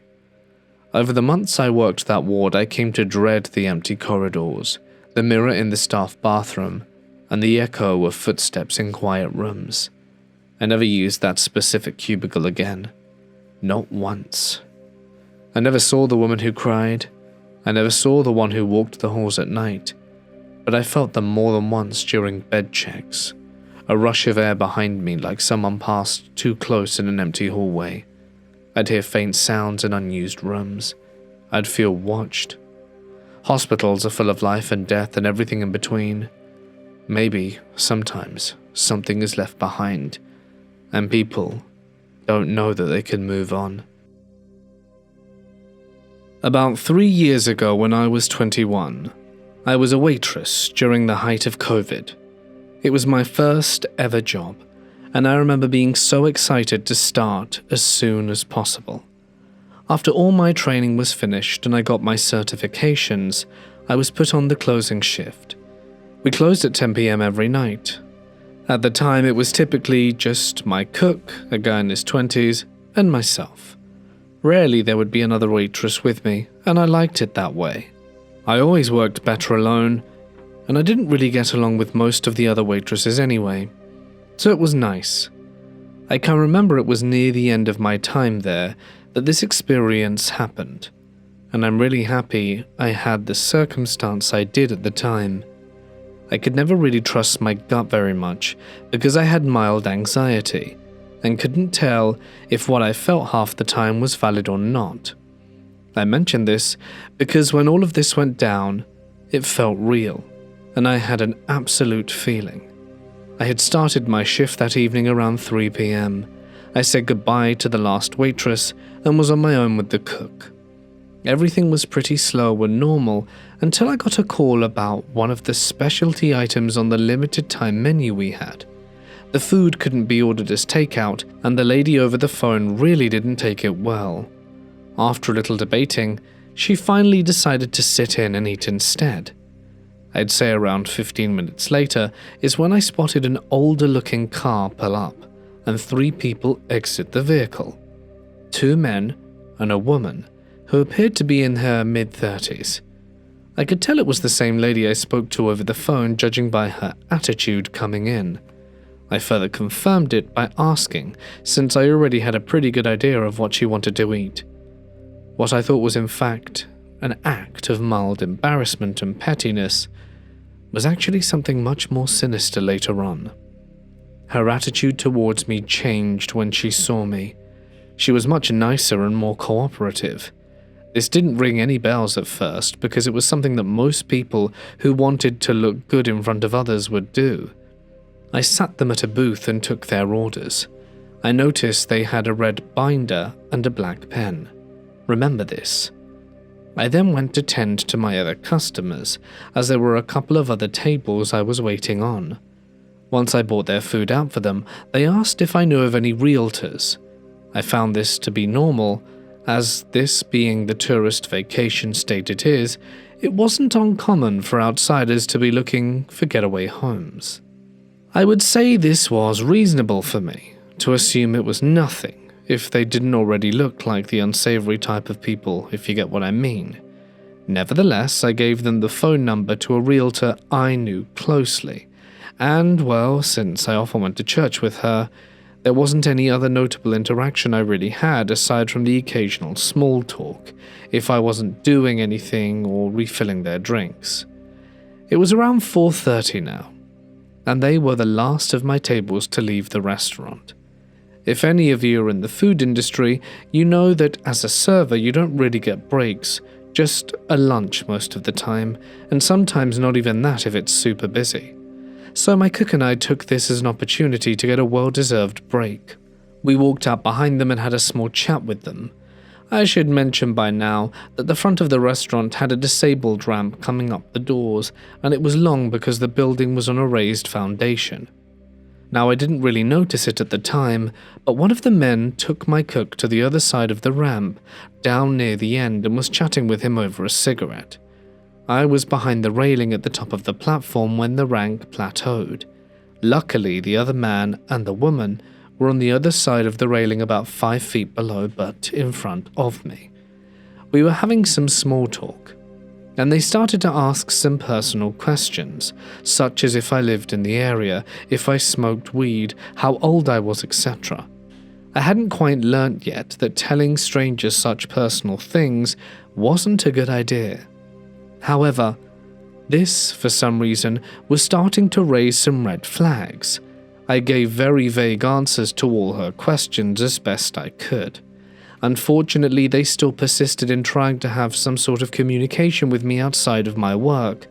Over the months I worked that ward, I came to dread the empty corridors, the mirror in the staff bathroom, and the echo of footsteps in quiet rooms. I never used that specific cubicle again. Not once. I never saw the woman who cried. I never saw the one who walked the halls at night. But I felt them more than once during bed checks. A rush of air behind me like someone passed too close in an empty hallway. I'd hear faint sounds in unused rooms. I'd feel watched. Hospitals are full of life and death and everything in between. Maybe, sometimes, something is left behind, and people don't know that they can move on. About 3 years ago when I was 21, I was a waitress during the height of COVID. It was my first ever job, and I remember being so excited to start as soon as possible. After all my training was finished and I got my certifications, I was put on the closing shift. We closed at 10 p.m. every night. At the time, it was typically just my cook, a guy in his 20s, and myself. Rarely there would be another waitress with me, and I liked it that way. I always worked better alone, and I didn't really get along with most of the other waitresses anyway, so it was nice. I can remember it was near the end of my time there that this experience happened, and I'm really happy I had the circumstance I did at the time. I could never really trust my gut very much because I had mild anxiety and couldn't tell if what I felt half the time was valid or not. I mention this because when all of this went down, it felt real, and I had an absolute feeling. I had started my shift that evening around 3 p.m. I said goodbye to the last waitress and was on my own with the cook. Everything was pretty slow and normal until I got a call about one of the specialty items on the limited time menu we had. The food couldn't be ordered as takeout, and the lady over the phone really didn't take it well. After a little debating, she finally decided to sit in and eat instead. I'd say around 15 minutes later is when I spotted an older-looking car pull up and 3 people exit the vehicle. 2 men and a woman who appeared to be in her mid-30s. I could tell it was the same lady I spoke to over the phone, judging by her attitude coming in. I further confirmed it by asking, since I already had a pretty good idea of what she wanted to eat. What I thought was in fact an act of mild embarrassment and pettiness was actually something much more sinister later on. Her attitude towards me changed when she saw me. She was much nicer and more cooperative. This didn't ring any bells at first because it was something that most people who wanted to look good in front of others would do. I sat them at a booth and took their orders. I noticed they had a red binder and a black pen. Remember this. I then went to tend to my other customers, as there were a couple of other tables I was waiting on. Once I bought their food out for them, they asked if I knew of any realtors. I found this to be normal, as this being the tourist vacation state it is, it wasn't uncommon for outsiders to be looking for getaway homes. I would say this was reasonable for me, to assume it was nothing, if they didn't already look like the unsavory type of people, if you get what I mean. Nevertheless, I gave them the phone number to a realtor I knew closely, and, well, since I often went to church with her, there wasn't any other notable interaction I really had aside from the occasional small talk, if I wasn't doing anything or refilling their drinks. It was around 4:30 now, and they were the last of my tables to leave the restaurant. If any of you are in the food industry, you know that as a server you don't really get breaks, just a lunch most of the time, and sometimes not even that if it's super busy. So my cook and I took this as an opportunity to get a well-deserved break. We walked out behind them and had a small chat with them. I should mention by now that the front of the restaurant had a disabled ramp coming up the doors, and it was long because the building was on a raised foundation. Now, I didn't really notice it at the time, but one of the men took my cook to the other side of the ramp, down near the end, and was chatting with him over a cigarette. I was behind the railing at the top of the platform when the rank plateaued. Luckily, the other man and the woman were on the other side of the railing about 5 feet below but in front of me. We were having some small talk, and they started to ask some personal questions, such as if I lived in the area, if I smoked weed, how old I was, etc. I hadn't quite learnt yet that telling strangers such personal things wasn't a good idea. However, this, for some reason, was starting to raise some red flags. I gave very vague answers to all her questions as best I could. Unfortunately, they still persisted in trying to have some sort of communication with me outside of my work,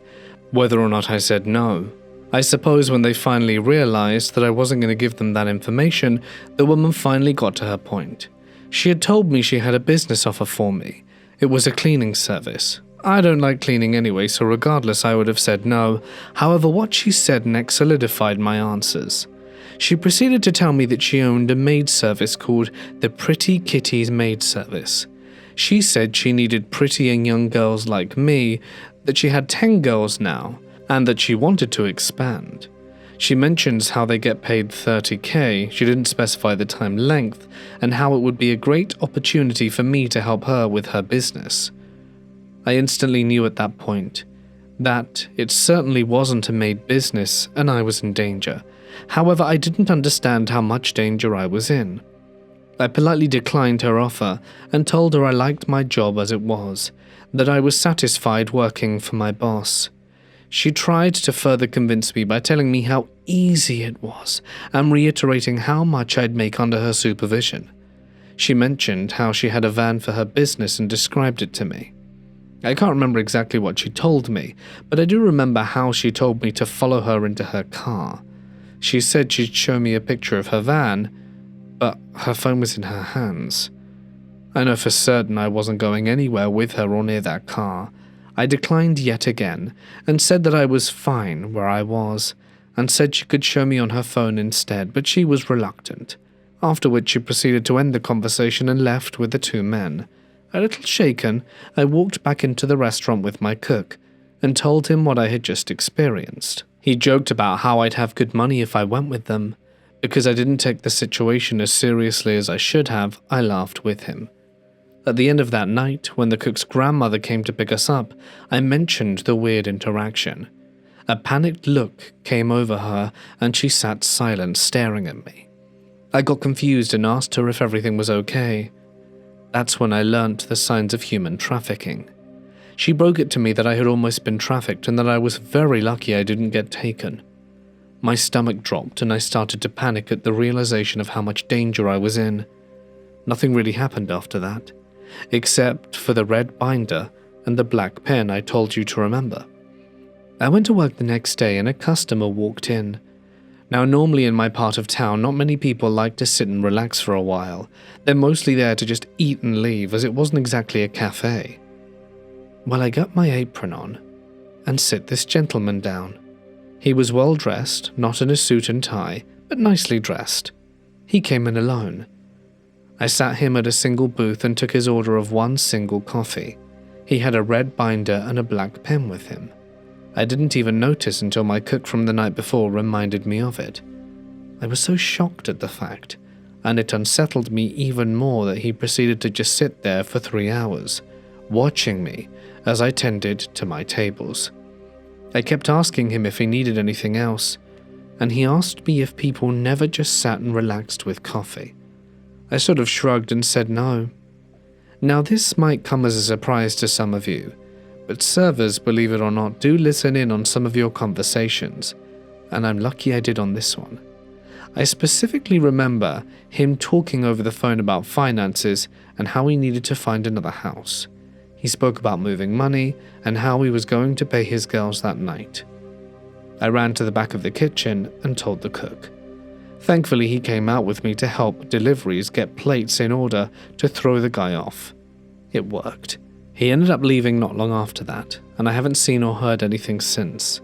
whether or not I said no. I suppose when they finally realized that I wasn't going to give them that information, the woman finally got to her point. She had told me she had a business offer for me. It was a cleaning service. I don't like cleaning anyway, so regardless I would have said no. However, what she said next solidified my answers. She proceeded to tell me that she owned a maid service called the Pretty Kitty's Maid Service. She said she needed pretty and young girls like me, that she had 10 girls now, and that she wanted to expand. She mentions how they get paid $30,000, she didn't specify the time length, and how it would be a great opportunity for me to help her with her business. I instantly knew at that point that it certainly wasn't a maid business and I was in danger. However, I didn't understand how much danger I was in. I politely declined her offer and told her I liked my job as it was, that I was satisfied working for my boss. She tried to further convince me by telling me how easy it was and reiterating how much I'd make under her supervision. She mentioned how she had a van for her business and described it to me. I can't remember exactly what she told me, but I do remember how she told me to follow her into her car. She said she'd show me a picture of her van, but her phone was in her hands. I know for certain I wasn't going anywhere with her or near that car. I declined yet again and said that I was fine where I was, and said she could show me on her phone instead, but she was reluctant. After which she proceeded to end the conversation and left with the two men. A little shaken, I walked back into the restaurant with my cook and told him what I had just experienced. He joked about how I'd have good money if I went with them. Because I didn't take the situation as seriously as I should have, I laughed with him. At the end of that night, when the cook's grandmother came to pick us up, I mentioned the weird interaction. A panicked look came over her and she sat silent, staring at me. I got confused and asked her if everything was okay. That's when I learnt the signs of human trafficking. She broke it to me that I had almost been trafficked and that I was very lucky I didn't get taken. My stomach dropped and I started to panic at the realization of how much danger I was in. Nothing really happened after that, except for the red binder and the black pen I told you to remember. I went to work the next day and a customer walked in. Now, normally in my part of town, not many people like to sit and relax for a while. They're mostly there to just eat and leave, as it wasn't exactly a cafe. Well, I got my apron on and sit this gentleman down. He was well dressed, not in a suit and tie, but nicely dressed. He came in alone. I sat him at a single booth and took his order of one single coffee. He had a red binder and a black pen with him. I didn't even notice until my cook from the night before reminded me of it. I was so shocked at the fact, and it unsettled me even more that he proceeded to just sit there for 3 hours, watching me as I tended to my tables. I kept asking him if he needed anything else, and he asked me if people never just sat and relaxed with coffee. I sort of shrugged and said no. Now this might come as a surprise to some of you, but servers, believe it or not, do listen in on some of your conversations, and I'm lucky I did on this one. I specifically remember him talking over the phone about finances and how he needed to find another house. He spoke about moving money and how he was going to pay his girls that night. I ran to the back of the kitchen and told the cook. Thankfully, he came out with me to help deliveries get plates in order to throw the guy off. It worked. He ended up leaving not long after that, and I haven't seen or heard anything since.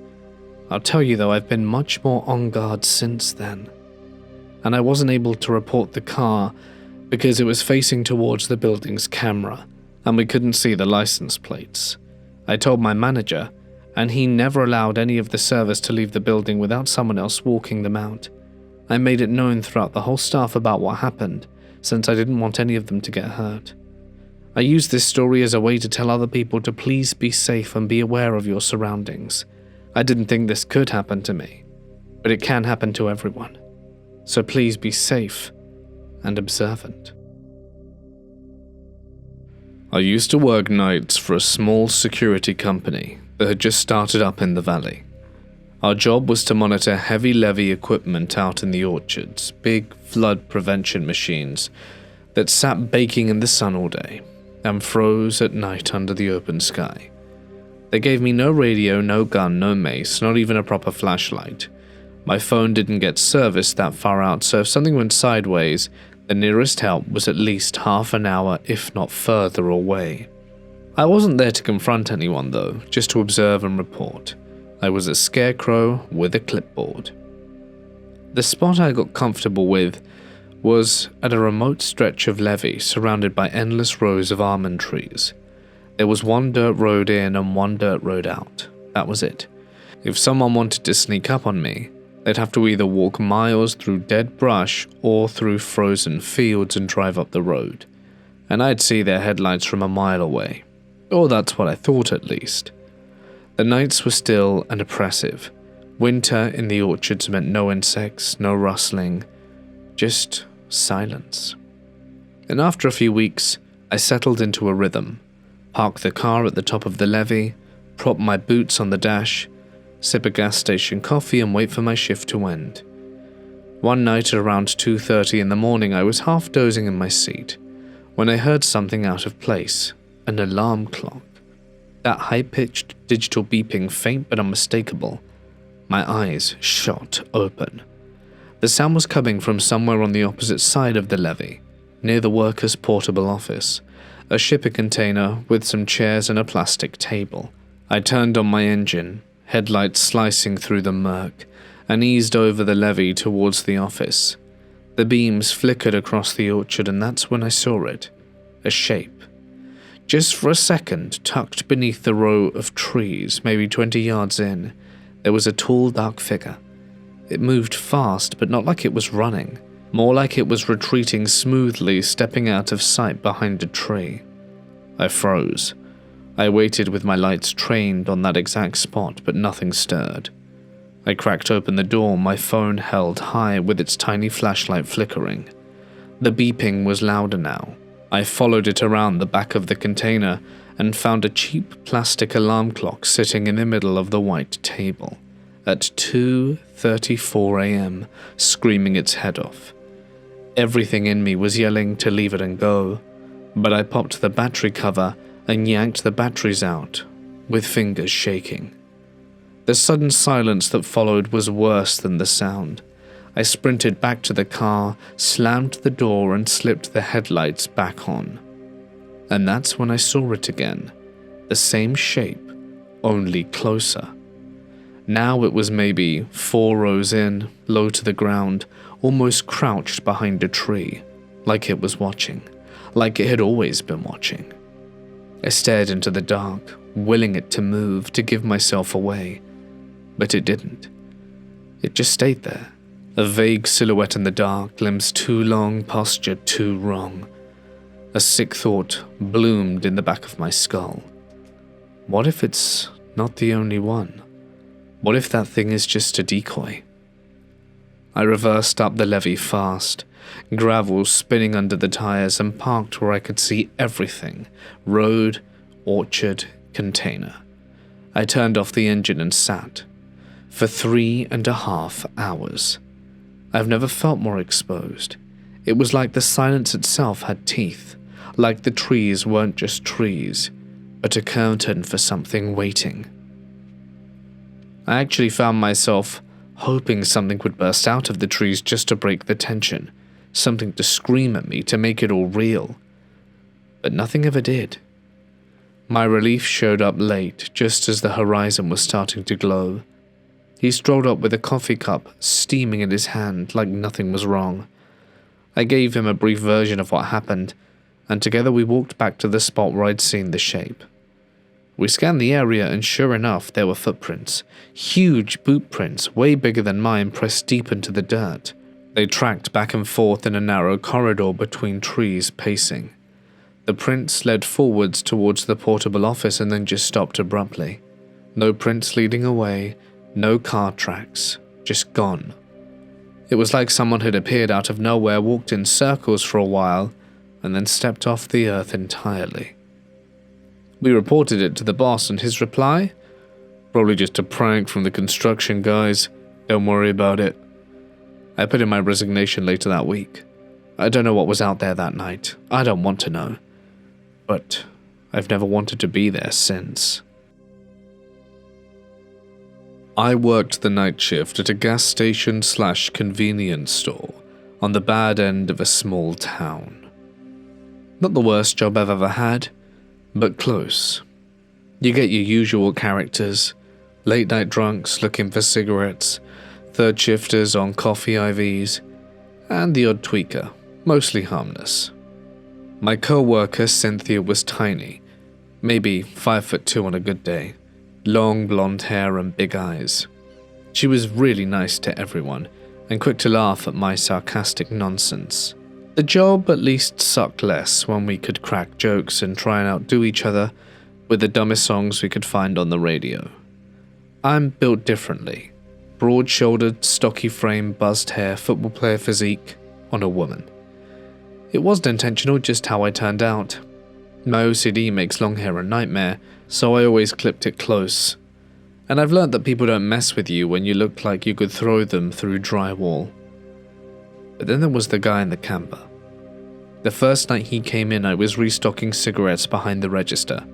I'll tell you though, I've been much more on guard since then. And I wasn't able to report the car because it was facing towards the building's camera, and we couldn't see the license plates. I told my manager, and he never allowed any of the servers to leave the building without someone else walking them out. I made it known throughout the whole staff about what happened, since I didn't want any of them to get hurt. I used this story as a way to tell other people to please be safe and be aware of your surroundings. I didn't think this could happen to me, but it can happen to everyone. So please be safe and observant. I used to work nights for a small security company that had just started up in the valley. Our job was to monitor heavy levee equipment out in the orchards, big flood prevention machines that sat baking in the sun all day and froze at night under the open sky. They gave me no radio, no gun, no mace, not even a proper flashlight. My phone didn't get serviced that far out, so if something went sideways, the nearest help was at least half an hour, if not further away. I wasn't there to confront anyone though, just to observe and report. I was a scarecrow with a clipboard. The spot I got comfortable with was at a remote stretch of levee surrounded by endless rows of almond trees. There was one dirt road in and one dirt road out. That was it. If someone wanted to sneak up on me, they'd have to either walk miles through dead brush or through frozen fields and drive up the road, and I'd see their headlights from a mile away. Or that's what I thought at least. The nights were still and oppressive. Winter in the orchards meant no insects, no rustling, just silence. And after a few weeks, I settled into a rhythm. Park the car at the top of the levee, prop my boots on the dash, sip a gas station coffee and wait for my shift to end. One night at around 2:30 in the morning, I was half dozing in my seat when I heard something out of place, an alarm clock. That high-pitched digital beeping, faint but unmistakable. My eyes shot open. The sound was coming from somewhere on the opposite side of the levee, near the workers' portable office, a shipping container with some chairs and a plastic table. I turned on my engine, headlights slicing through the murk, and eased over the levee towards the office. The beams flickered across the orchard, and that's when I saw it. A shape. Just for a second, tucked beneath the row of trees, maybe 20 yards in, there was a tall, dark figure. It moved fast, but not like it was running, more like it was retreating smoothly, stepping out of sight behind a tree. I froze. I waited with my lights trained on that exact spot, but nothing stirred. I cracked open the door, my phone held high with its tiny flashlight flickering. The beeping was louder now. I followed it around the back of the container and found a cheap plastic alarm clock sitting in the middle of the white table at 2:34 a.m., screaming its head off. Everything in me was yelling to leave it and go, but I popped the battery cover and yanked the batteries out, with fingers shaking. The sudden silence that followed was worse than the sound. I sprinted back to the car, slammed the door and slipped the headlights back on. And that's when I saw it again. The same shape, only closer. Now it was maybe 4 rows in, low to the ground, almost crouched behind a tree, like it was watching, like it had always been watching. I stared into the dark, willing it to move, to give myself away. But it didn't. It just stayed there. A vague silhouette in the dark, limbs too long, posture too wrong. A sick thought bloomed in the back of my skull. What if it's not the only one? What if that thing is just a decoy? I reversed up the levee fast, gravel spinning under the tires, and parked where I could see everything: road, orchard, container. I turned off the engine and sat. For 3.5 hours. I've never felt more exposed. It was like the silence itself had teeth, like the trees weren't just trees, but a curtain for something waiting. I actually found myself hoping something would burst out of the trees just to break the tension, something to scream at me to make it all real. But nothing ever did. My relief showed up late, just as the horizon was starting to glow. He strolled up with a coffee cup steaming in his hand like nothing was wrong. I gave him a brief version of what happened, and together we walked back to the spot where I'd seen the shape. We scanned the area, and sure enough, there were footprints. Huge boot prints, way bigger than mine, pressed deep into the dirt. They tracked back and forth in a narrow corridor between trees, pacing. The prints led forwards towards the portable office and then just stopped abruptly. No prints leading away, no car tracks, just gone. It was like someone had appeared out of nowhere, walked in circles for a while, and then stepped off the earth entirely. We reported it to the boss, and his reply? Probably just a prank from the construction guys. Don't worry about it. I put in my resignation later that week. I don't know what was out there that night. I don't want to know. But I've never wanted to be there since. I worked the night shift at a gas station / convenience store on the bad end of a small town. Not the worst job I've ever had, but close. You get your usual characters, late-night drunks looking for cigarettes, third shifters on coffee IVs, and the odd tweaker, mostly harmless. My co-worker Cynthia was tiny, maybe 5'2" on a good day, long blonde hair and big eyes. She was really nice to everyone, and quick to laugh at my sarcastic nonsense. The job at least sucked less when we could crack jokes and try and outdo each other with the dumbest songs we could find on the radio. I'm built differently. Broad-shouldered, stocky frame, buzzed hair, football player physique on a woman. It wasn't intentional, just how I turned out. My OCD makes long hair a nightmare, so I always clipped it close. And I've learnt that people don't mess with you when you look like you could throw them through drywall. But then there was the guy in the camper. The first night he came in, I was restocking cigarettes behind the register.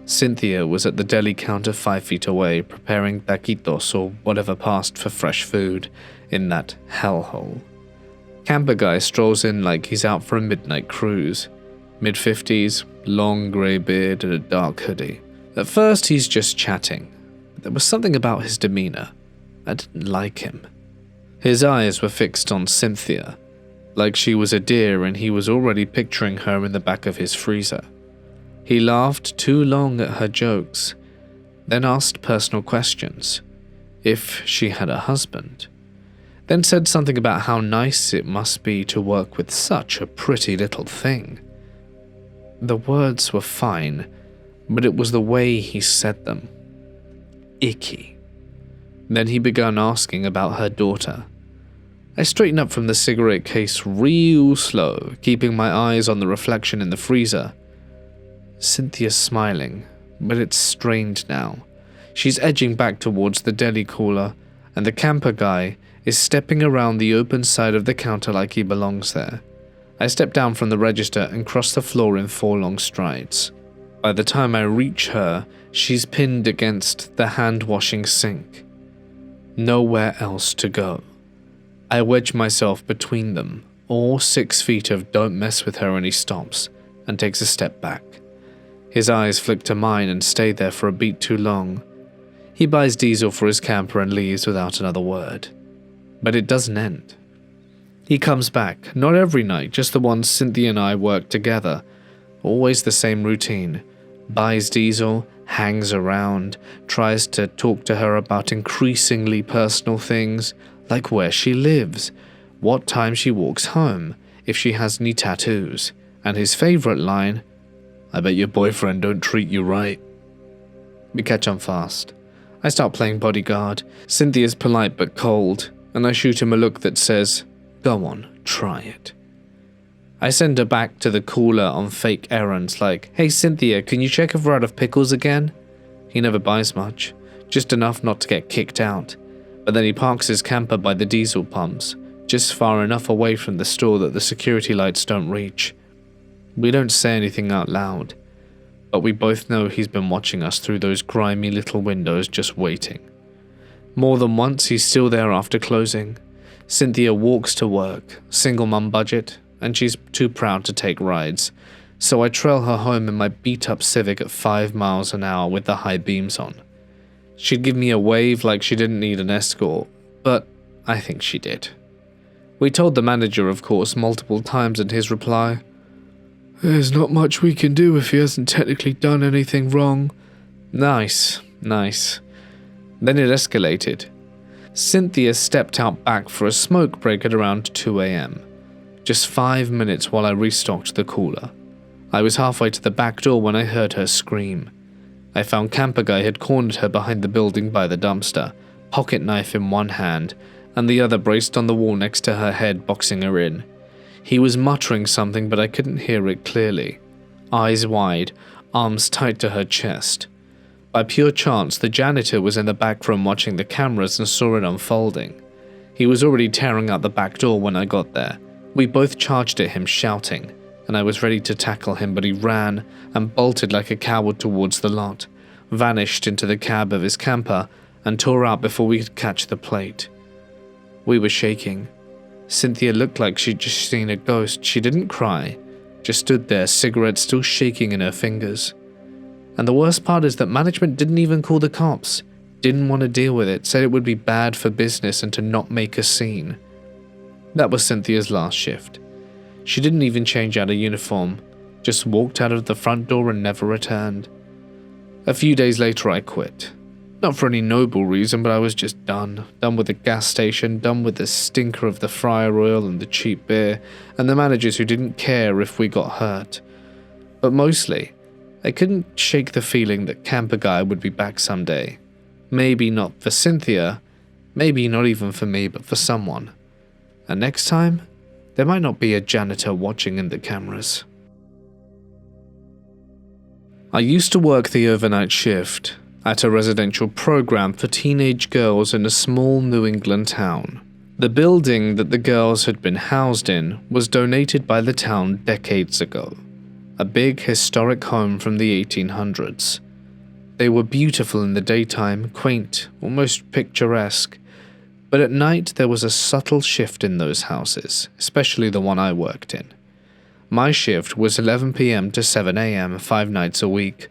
Cynthia was at the deli counter 5 feet away, preparing taquitos or whatever passed for fresh food in that hellhole. Camper guy strolls in like he's out for a midnight cruise. Mid-50s, long grey beard and a dark hoodie. At first he's just chatting, but there was something about his demeanour. I didn't like him. His eyes were fixed on Cynthia, like she was a deer and he was already picturing her in the back of his freezer. He laughed too long at her jokes, then asked personal questions. If she had a husband. Then said something about how nice it must be to work with such a pretty little thing. The words were fine, but it was the way he said them. Icky. Then he began asking about her daughter. I straightened up from the cigarette case real slow, keeping my eyes on the reflection in the freezer. Cynthia's smiling, but it's strained now. She's edging back towards the deli cooler, and the camper guy is stepping around the open side of the counter like he belongs there. I step down from the register and cross the floor in 4 long strides. By the time I reach her, she's pinned against the hand-washing sink. Nowhere else to go. I wedge myself between them, all 6 feet of don't mess with her, and he stops and takes a step back. His eyes flick to mine and stay there for a beat too long. He buys diesel for his camper and leaves without another word. But it doesn't end. He comes back, not every night, just the ones Cynthia and I work together. Always the same routine. Buys diesel, hangs around, tries to talk to her about increasingly personal things, like where she lives, what time she walks home, if she has any tattoos, and his favorite line, "I bet your boyfriend don't treat you right." We catch on fast. I start playing bodyguard. Cynthia's polite but cold, and I shoot him a look that says, "Go on, try it." I send her back to the cooler on fake errands like, "Hey Cynthia, can you check if we're out of pickles again?" He never buys much, just enough not to get kicked out. But then he parks his camper by the diesel pumps, just far enough away from the store that the security lights don't reach. We don't say anything out loud, but we both know he's been watching us through those grimy little windows, just waiting. More than once he's still there after closing. Cynthia walks to work, single mum budget, and she's too proud to take rides, so I trail her home in my beat-up Civic at 5 miles an hour with the high beams on. She'd give me a wave like she didn't need an escort, but I think she did. We told the manager, of course, multiple times, and his reply, "There's not much we can do if he hasn't technically done anything wrong." Nice. Then it escalated. Cynthia stepped out back for a smoke break at around 2 a.m. Just 5 minutes while I restocked the cooler. I was halfway to the back door when I heard her scream. I found camper guy had cornered her behind the building by the dumpster, pocket knife in one hand, and the other braced on the wall next to her head, boxing her in. He was muttering something, but I couldn't hear it clearly. Eyes wide, arms tight to her chest. By pure chance, the janitor was in the back room watching the cameras and saw it unfolding. He was already tearing out the back door when I got there. We both charged at him, shouting, and I was ready to tackle him, but he ran and bolted like a coward towards the lot, vanished into the cab of his camper, and tore out before we could catch the plate. We were shaking. Cynthia looked like she'd just seen a ghost. She didn't cry, just stood there, cigarette still shaking in her fingers. And the worst part is that management didn't even call the cops, didn't want to deal with it, said it would be bad for business and to not make a scene. That was Cynthia's last shift. She didn't even change out of uniform, just walked out of the front door and never returned. A few days later I quit. Not for any noble reason, but I was just done. Done with the gas station, done with the stinker of the fryer oil and the cheap beer, and the managers who didn't care if we got hurt. But mostly, I couldn't shake the feeling that Camper Guy would be back someday. Maybe not for Cynthia, maybe not even for me, but for someone. And next time, there might not be a janitor watching in the cameras. I used to work the overnight shift at a residential program for teenage girls in a small New England town. The building that the girls had been housed in was donated by the town decades ago, a big historic home from the 1800s. They were beautiful in the daytime, quaint, almost picturesque, but at night there was a subtle shift in those houses, especially the one I worked in. My shift was 11 p.m. to 7 a.m. 5 nights a week.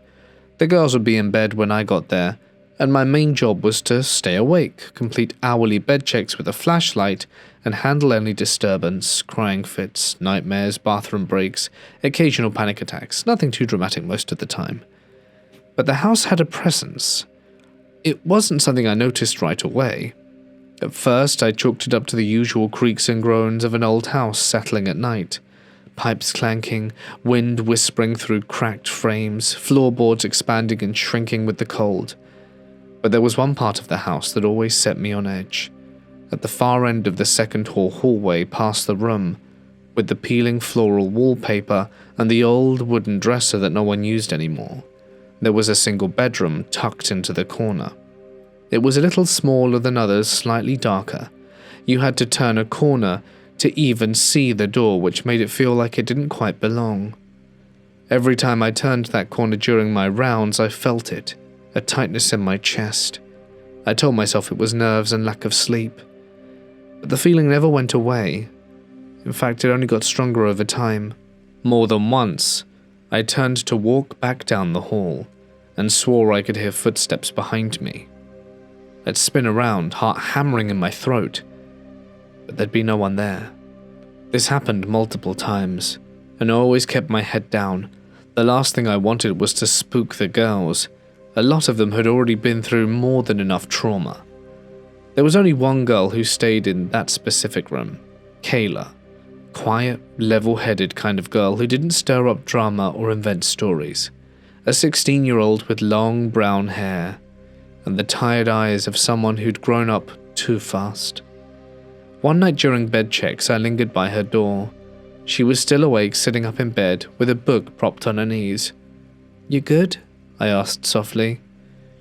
The girls would be in bed when I got there, and my main job was to stay awake, complete hourly bed checks with a flashlight, and handle any disturbance, crying fits, nightmares, bathroom breaks, occasional panic attacks, nothing too dramatic most of the time. But the house had a presence. It wasn't something I noticed right away. At first, I chalked it up to the usual creaks and groans of an old house settling at night. Pipes clanking, wind whispering through cracked frames, floorboards expanding and shrinking with the cold. But there was one part of the house that always set me on edge. At the far end of the second hallway past the room, with the peeling floral wallpaper and the old wooden dresser that no one used anymore, there was a single bedroom tucked into the corner. It was a little smaller than others, slightly darker. You had to turn a corner to even see the door, which made it feel like it didn't quite belong. Every time I turned that corner during my rounds, I felt it, a tightness in my chest. I told myself it was nerves and lack of sleep. But the feeling never went away. In fact, it only got stronger over time. More than once, I turned to walk back down the hall and swore I could hear footsteps behind me. I'd spin around, heart hammering in my throat, but there'd be no one there. This happened multiple times, and I always kept my head down. The last thing I wanted was to spook the girls. A lot of them had already been through more than enough trauma. There was only one girl who stayed in that specific room, Kayla. Quiet, level-headed kind of girl who didn't stir up drama or invent stories. A 16-year-old with long brown hair and the tired eyes of someone who'd grown up too fast. One night during bed checks, I lingered by her door. She was still awake, sitting up in bed with a book propped on her knees. "You good?" I asked softly.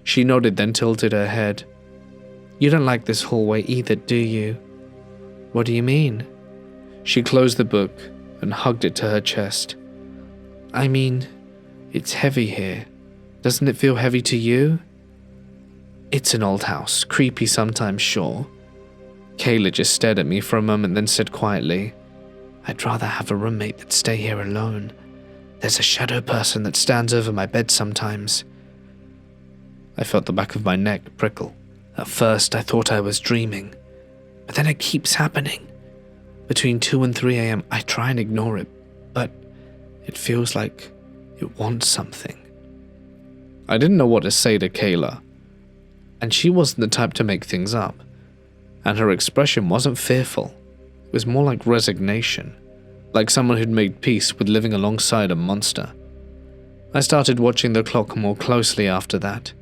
She nodded, then tilted her head. "You don't like this hallway either, do you?" "What do you mean?" She closed the book and hugged it to her chest. "I mean, it's heavy here. Doesn't it feel heavy to you?" "It's an old house, creepy sometimes, sure." Kayla just stared at me for a moment, then said quietly, "I'd rather have a roommate than stay here alone. There's a shadow person that stands over my bed sometimes." I felt the back of my neck prickle. At first, I thought I was dreaming, but then it keeps happening. Between 2 and 3 a.m., I try and ignore it, but it feels like it wants something. I didn't know what to say to Kayla, and she wasn't the type to make things up. And her expression wasn't fearful. It was more like resignation, like someone who'd made peace with living alongside a monster. I started watching the clock more closely after that.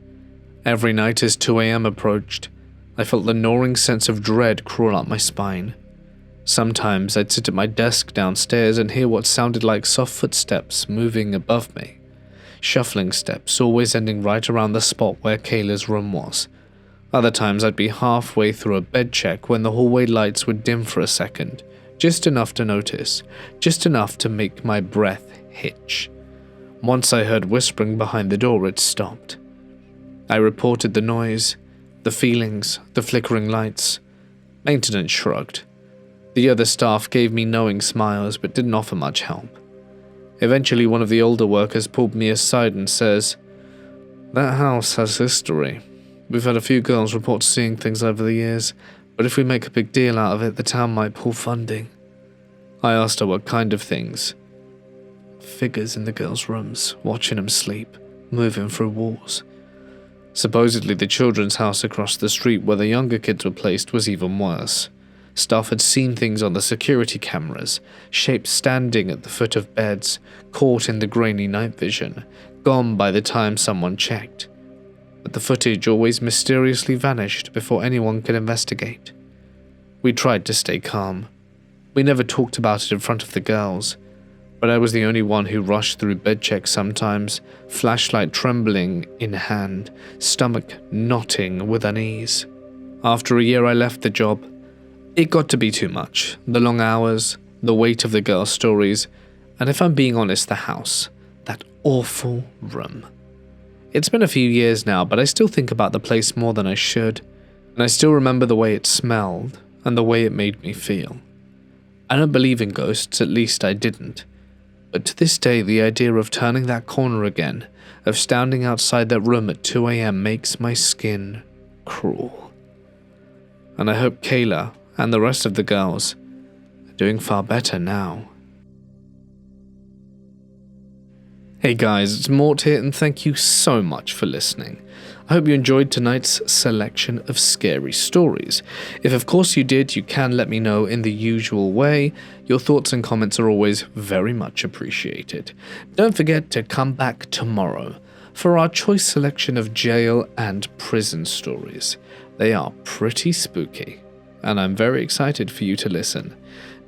Every night as 2 a.m. approached, I felt the gnawing sense of dread crawl up my spine. Sometimes I'd sit at my desk downstairs and hear what sounded like soft footsteps moving above me. Shuffling steps, always ending right around the spot where Kayla's room was. Other times I'd be halfway through a bed check when the hallway lights would dim for a second, just enough to notice, just enough to make my breath hitch. Once I heard whispering behind the door, it stopped. I reported the noise, the feelings, the flickering lights. Maintenance shrugged. The other staff gave me knowing smiles but didn't offer much help. Eventually one of the older workers pulled me aside and says, That house has history. We've had a few girls report seeing things over the years, but if we make a big deal out of it, the town might pull funding. I asked her what kind of things. Figures in the girls' rooms, watching them sleep, moving through walls. Supposedly the children's house across the street where the younger kids were placed was even worse. Staff had seen things on the security cameras, shapes standing at the foot of beds, caught in the grainy night vision, gone by the time someone checked. But the footage always mysteriously vanished before anyone could investigate. We tried to stay calm. We never talked about it in front of the girls, but I was the only one who rushed through bed checks sometimes, flashlight trembling in hand, stomach knotting with unease. After a year I left the job. It got to be too much. The long hours, the weight of the girls' stories, and if I'm being honest, the house. That awful room. It's been a few years now, but I still think about the place more than I should, and I still remember the way it smelled and the way it made me feel. I don't believe in ghosts, at least I didn't, but to this day the idea of turning that corner again, of standing outside that room at 2 a.m. makes my skin crawl. And I hope Kayla and the rest of the girls are doing far better now. Hey guys, it's Mort here, and thank you so much for listening. I hope you enjoyed tonight's selection of scary stories. If of course you did, you can let me know in the usual way. Your thoughts and comments are always very much appreciated. Don't forget to come back tomorrow for our choice selection of jail and prison stories. They are pretty spooky, and I'm very excited for you to listen.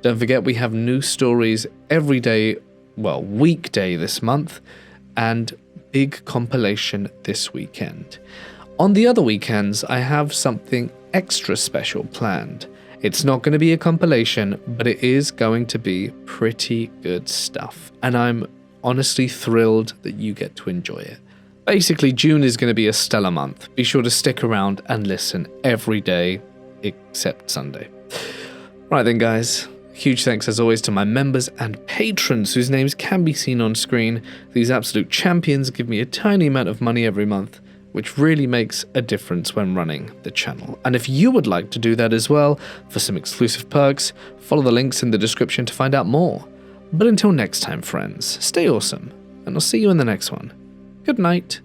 Don't forget we have new stories every day, weekday this month, and big compilation this weekend. On the other weekends, I have something extra special planned. It's not going to be a compilation, but it is going to be pretty good stuff, and I'm honestly thrilled that you get to enjoy it. Basically, June is going to be a stellar month. Be sure to stick around and listen every day, except Sunday. Right then, guys. Huge thanks as always to my members and patrons whose names can be seen on screen. These absolute champions give me a tiny amount of money every month, which really makes a difference when running the channel. And if you would like to do that as well, for some exclusive perks, follow the links in the description to find out more. But until next time, friends, stay awesome, and I'll see you in the next one. Good night.